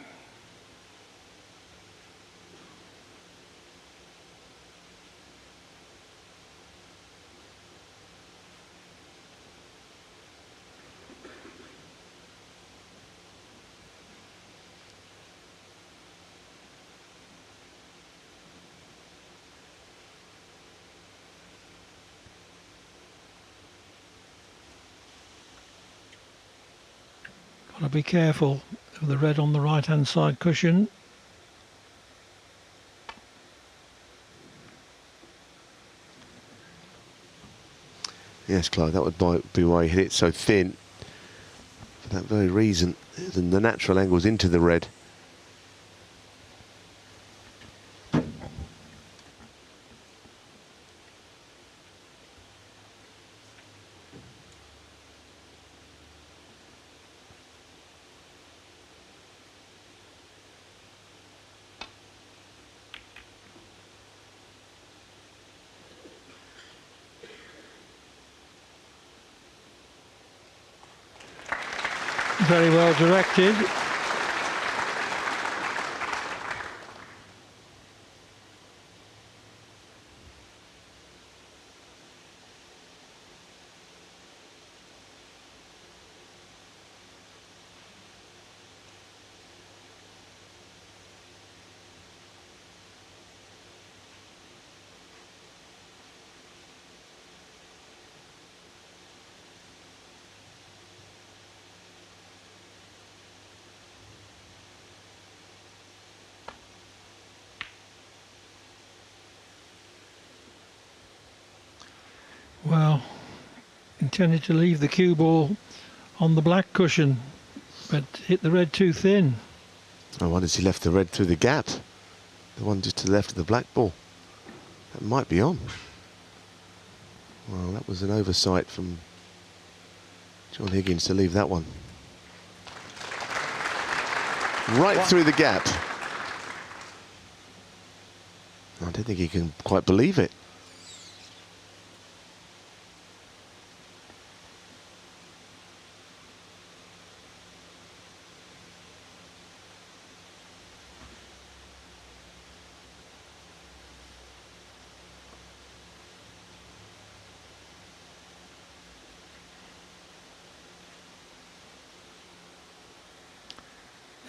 Got to be careful of the red on the right hand side cushion. Yes, Clive, that would be why he hit it so thin. For that very reason, the natural angles into the red. Very well directed. Well, intended to leave the cue ball on the black cushion, but hit the red too thin. I wonder if he left the red through the gap. The one just to the left of the black ball. That might be on. Well, that was an oversight from John Higgins to leave that one. Right through the gap. I don't think he can quite believe it.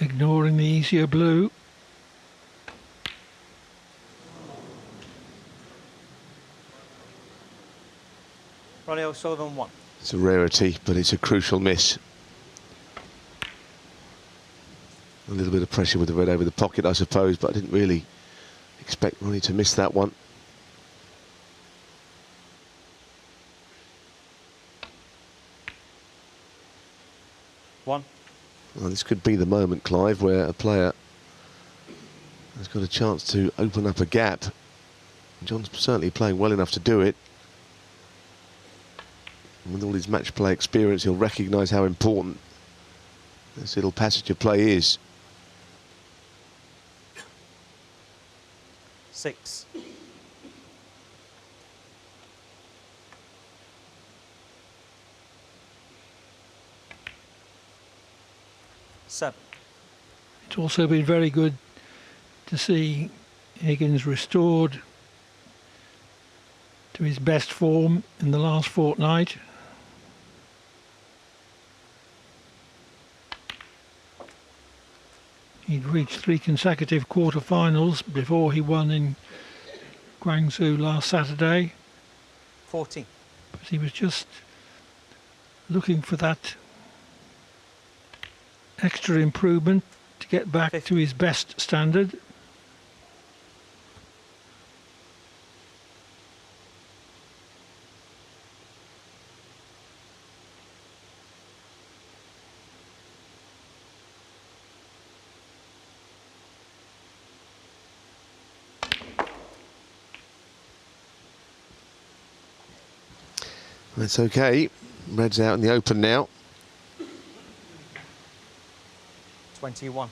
Ignoring the easier blue. Ronnie O'Sullivan 1. It's a rarity, but it's a crucial miss. A little bit of pressure with the red over the pocket, I suppose, but I didn't really expect Ronnie to miss that one. One. Well, this could be the moment, Clive, where a player has got a chance to open up a gap. John's certainly playing well enough to do it. And with all his match play experience, he'll recognise how important this little passage of play is. 6. Seven. It's also been very good to see Higgins restored to his best form in the last fortnight. He'd reached 3 consecutive quarter-finals before he won in Guangzhou last Saturday. 14. But he was just looking for that extra improvement to get back 50. to his best standard. That's okay. Red's out in the open now. 21.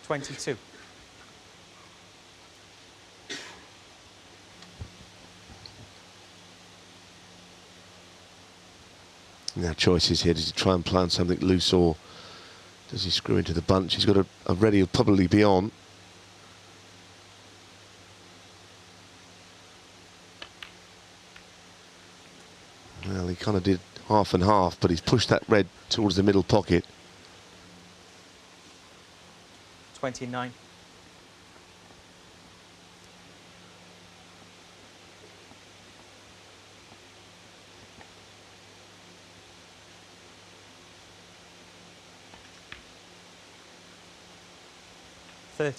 22. Now choices here, does he try and plan something loose or does he screw into the bunch? He's got a ready, he'll probably be on. Well, he kind of did half and half, but he's pushed that red towards the middle pocket. 29. Thirty.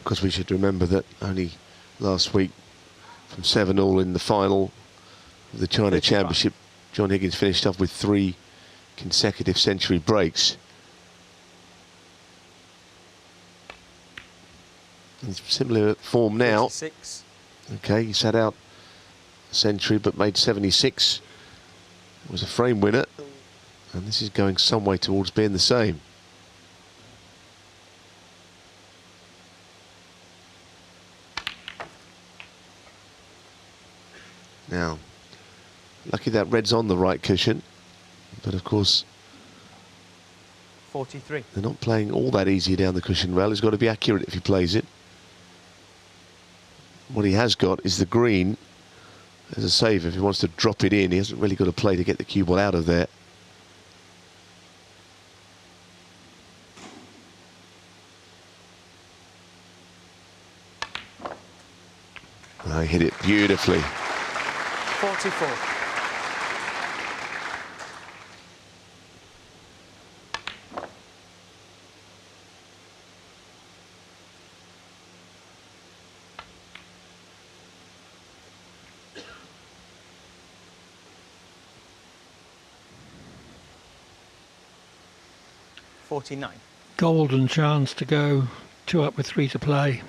Because we should remember that only last week, from 7-all in the final of the China 55. Championship, John Higgins finished off with 3 consecutive century breaks. In similar form now. 36. Okay, he sat out a century but made 76. It was a frame winner, and this is going some way towards being the same. Now, lucky that red's on the right cushion, but of course 43. they're not playing all that easy down the cushion rail. He's got to be accurate if he plays it. What he has got is the green as a save. If he wants to drop it in, he hasn't really got to play to get the cue ball out of there. I hit it beautifully. 44. Golden chance to go 2 up with 3 to play.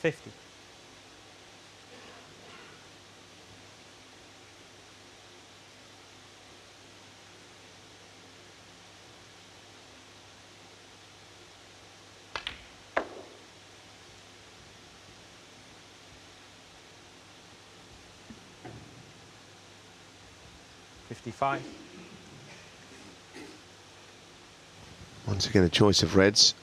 $50. $55. Once again, a choice of reds.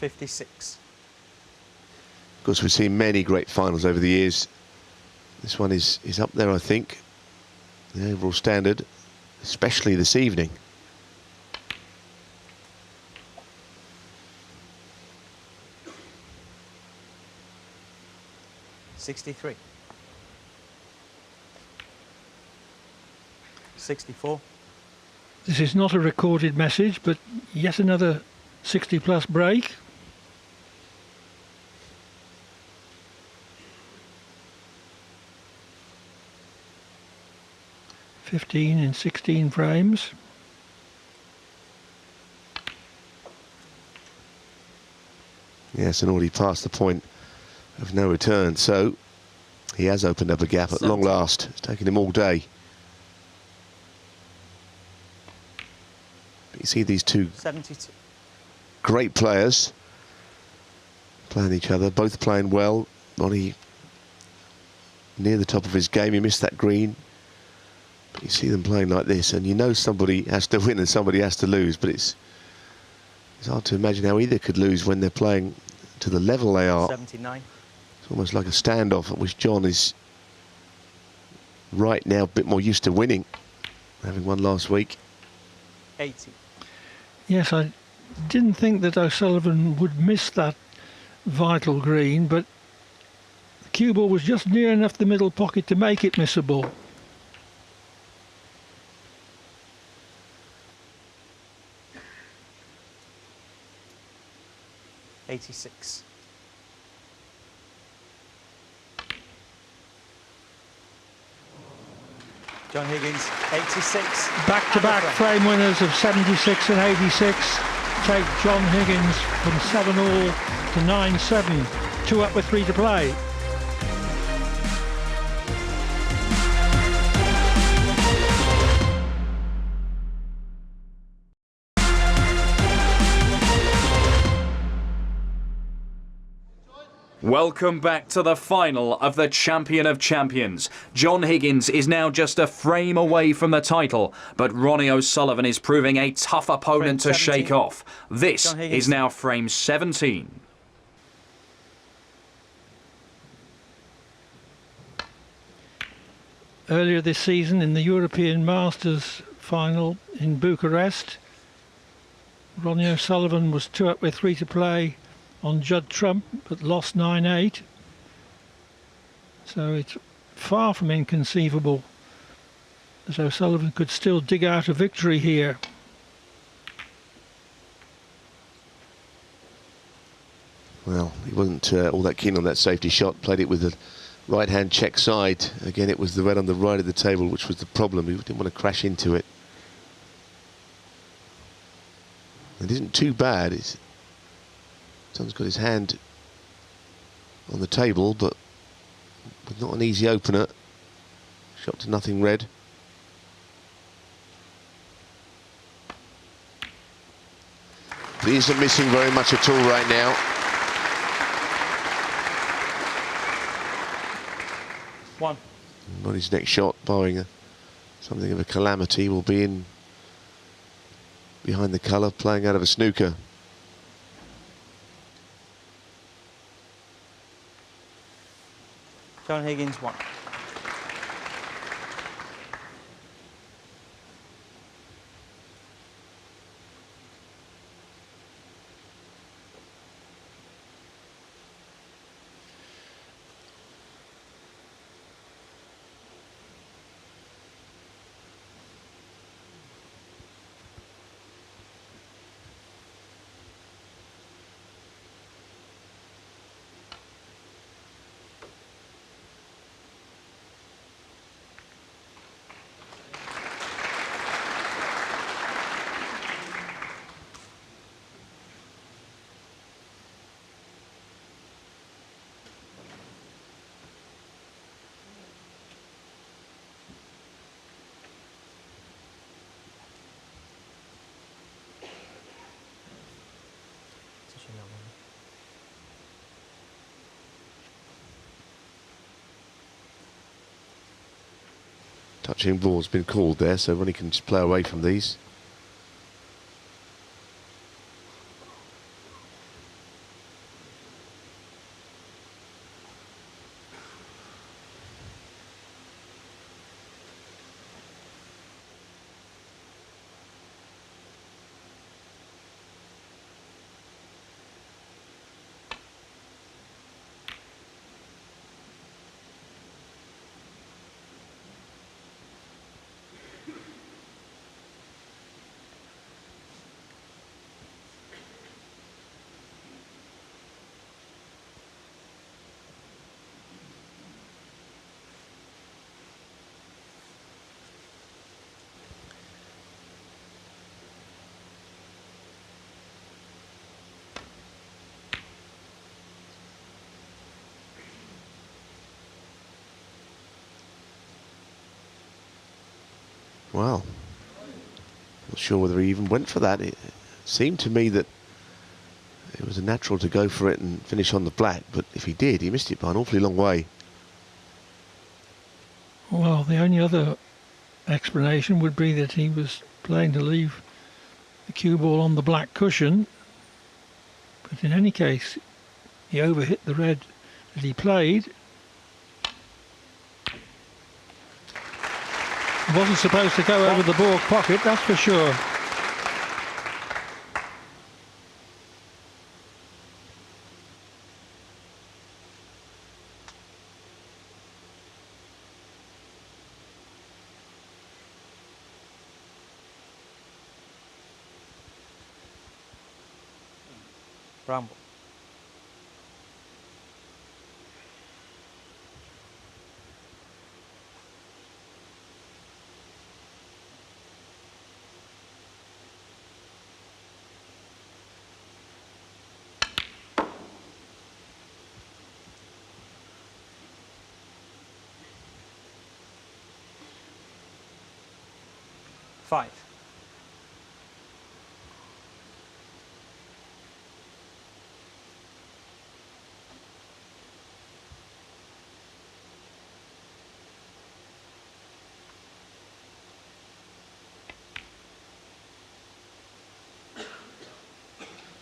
$56. Of course, we've seen many great finals over the years. This one is up there, I think, the overall standard, especially this evening. $63. 64. This is not a recorded message, but yet another 60-plus break. (15 in 16 frames). Yes, and already past the point of no return, so he has opened up a gap at long last. It's taken him all day. But you see these two 72. great players playing each other, both playing well. Ronnie near the top of his game, he missed that green. But you see them playing like this, and you know somebody has to win and somebody has to lose, but it's hard to imagine how either could lose when they're playing to the level they are. 79. It's almost like a standoff at which John is right now a bit more used to winning, having won last week. 80. Yes, I didn't think that O'Sullivan would miss that vital green, but the cue ball was just near enough the middle pocket to make it missable. 86. John Higgins, 86. Back-to-back frame winners of 76 and 86 take John Higgins from 7-all to 9-7. 2 up with 3 to play. Welcome back to the final of the Champion of Champions. John Higgins is now just a frame away from the title, but Ronnie O'Sullivan is proving a tough opponent to shake off. This is now frame 17. Earlier this season in the European Masters final in Bucharest, Ronnie O'Sullivan was 2 up with 3 to play on Judd Trump, but lost 9-8. So it's far from inconceivable that O'Sullivan could still dig out a victory here. Well, he wasn't all that keen on that safety shot, played it with the right-hand check side. Again, it was the red on the right of the table, which was the problem. He didn't want to crash into it. It isn't too bad. Tom's got his hand on the table, but not an easy opener. Shot to nothing red. But he isn't missing very much at all right now. One. On his next shot, barring something of a calamity, will be in behind the colour, playing out of a snooker. John Higgins, 1. Touching ball's been called there, so Ronnie can just play away from these. Wow. Not sure whether he even went for that. It seemed to me that it was a natural to go for it and finish on the black, but if he did, he missed it by an awfully long way. Well, the only other explanation would be that he was playing to leave the cue ball on the black cushion, but in any case, he overhit the red that he played. Wasn't supposed to go over the baulk pocket, that's for sure. Bramble. 5.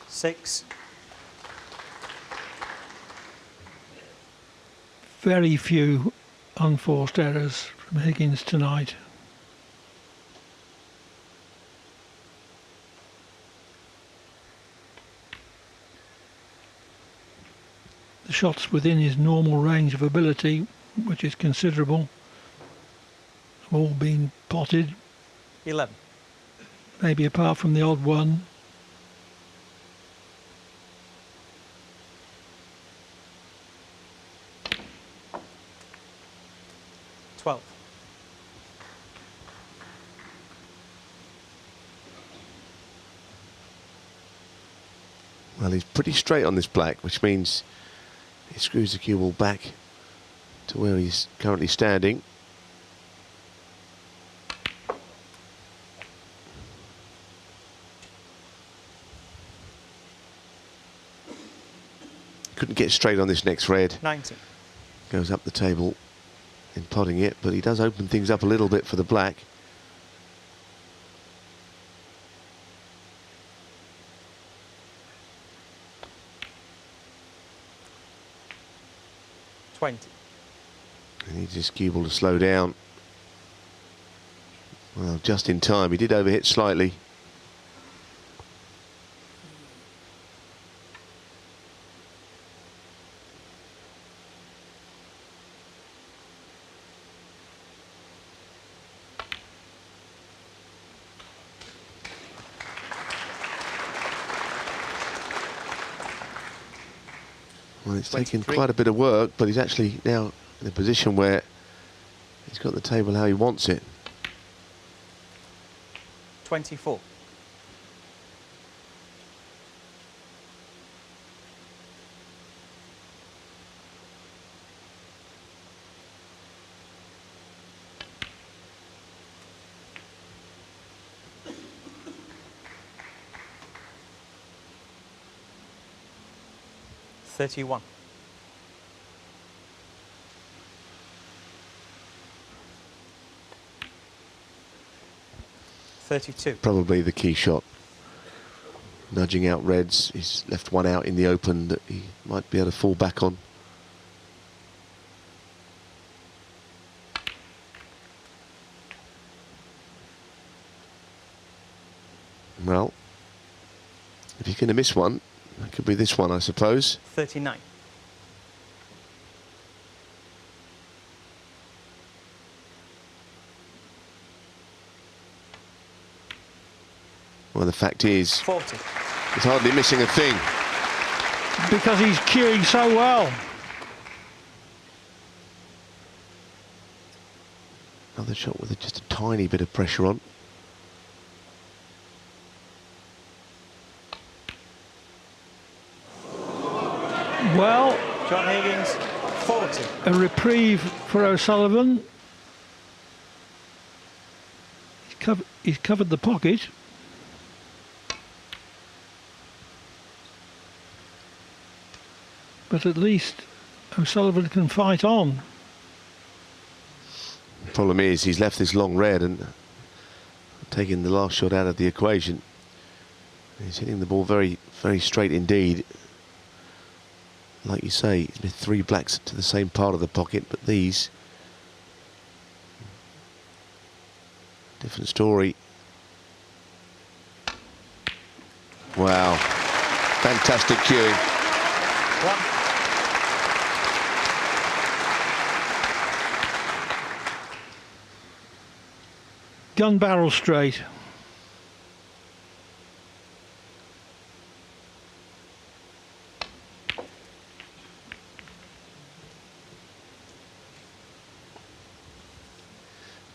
Six. Very few unforced errors from Higgins tonight. The shots within his normal range of ability, which is considerable, have all been potted, 11. maybe apart from the odd one. Well, he's pretty straight on this black, which means he screws the cue ball back to where he's currently standing. Couldn't get straight on this next red. 19. Goes up the table in potting it, but he does open things up a little bit for the black. He needs his cue ball to slow down. Well, just in time. He did overhit slightly. Well, it's taken quite a bit of work, but he's actually now in a position where he's got the table how he wants it. 24. $31. $32. Probably the key shot. Nudging out reds. He's left one out in the open that he might be able to fall back on. Well, if you're going to miss one, it could be this one, I suppose. 39. Well, the fact is, 40. he's hardly missing a thing. Because he's cueing so well. Another shot with just a tiny bit of pressure on. Well, John Higgins, 40. a reprieve for O'Sullivan. He's covered the pocket. But at least O'Sullivan can fight on. The problem is he's left this long red and taking the last shot out of the equation. He's hitting the ball very, very straight indeed. Like you say, he's missed 3 blacks to the same part of the pocket, but these, different story. Wow, fantastic cueing. Gun barrel straight.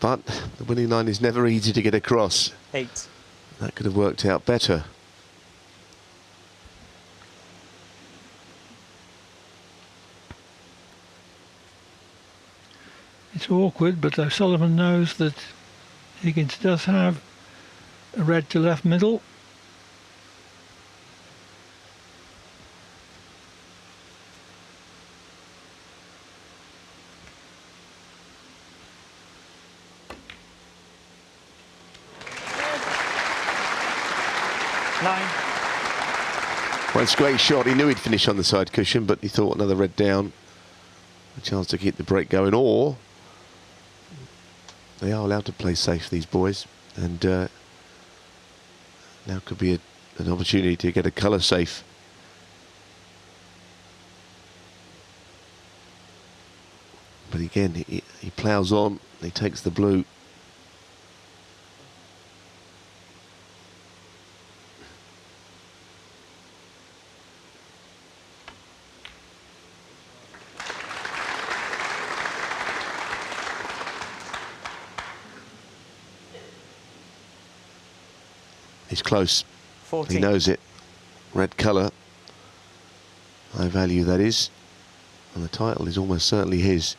But the winning line is never easy to get across. 8. That could have worked out better. It's awkward, but O'Sullivan knows that Higgins does have a red to left middle. Nine. Well, it's a great shot. He knew he'd finish on the side cushion, but he thought another red down. A chance to keep the break going, or they are allowed to play safe, these boys, and now could be an opportunity to get a colour safe. But again, he ploughs on, he takes the blue. He's close. 14. He knows it. Red colour. High value, that is. And the title is almost certainly his.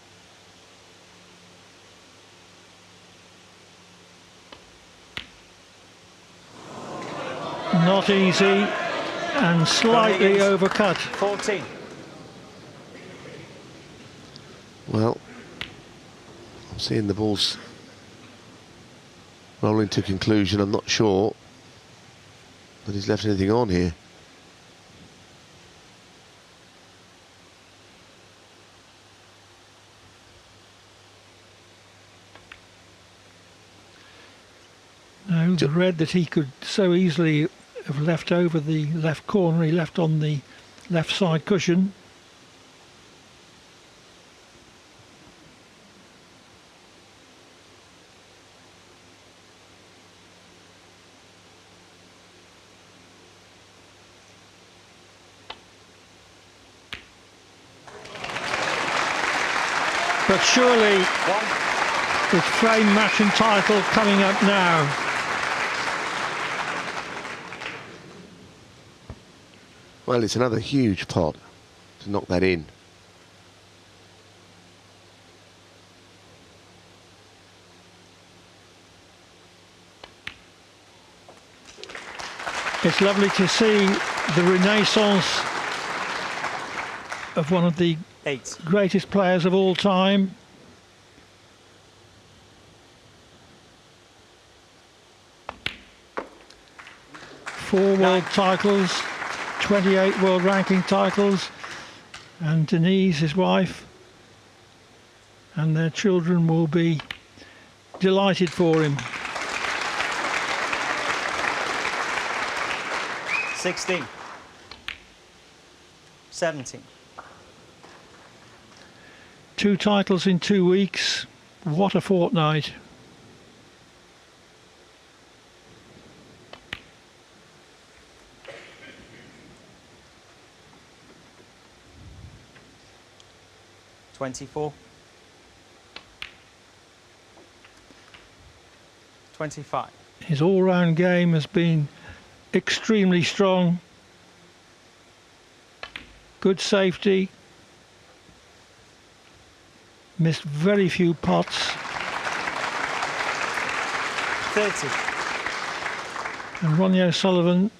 Not easy and slightly Higgins. overcut. 14. Well, I'm seeing the balls rolling to conclusion. I'm not sure that he's left anything on here. No, the red that he could so easily have left over the left corner, he left on the left side cushion. But surely with frame matching title coming up now. Well, it's another huge pot to knock that in. It's lovely to see the renaissance of one of the 8. greatest players of all time. Four world titles, 28 world ranking titles, and Denise, his wife, and their children will be delighted for him. 16. 17. 2 titles in 2 weeks. What a fortnight. $24. 25. His all-round game has been extremely strong. Good safety. Missed very few pots. 30. And Ronnie O'Sullivan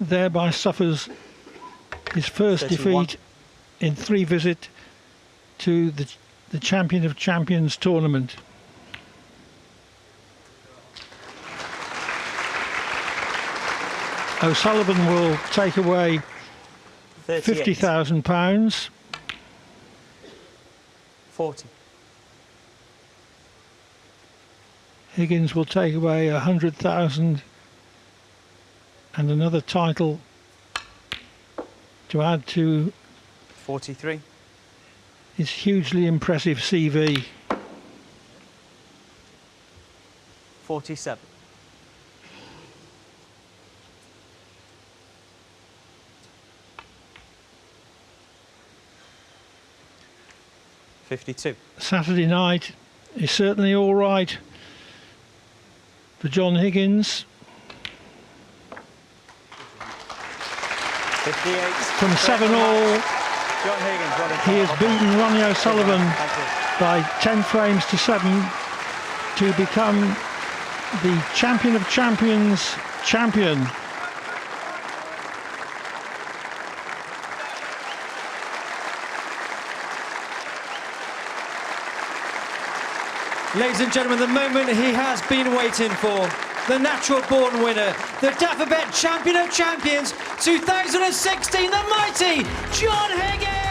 thereby suffers his first 31. defeat in 3 visits to the Champion of Champions tournament. O'Sullivan will take away 38. £50,000. 40. Higgins will take away 100,000 and another title to add to 43. his hugely impressive CV. 47. 52. Saturday night is certainly all right for John Higgins. 58. From 7-all, John Higgins, well done. he has beaten Ronnie O'Sullivan Thank you. by 10 frames to 7 to become the champion of champions champion. Ladies and gentlemen, the moment he has been waiting for. The natural born winner, the Dapperbet Champion of Champions 2016, the mighty John Higgins!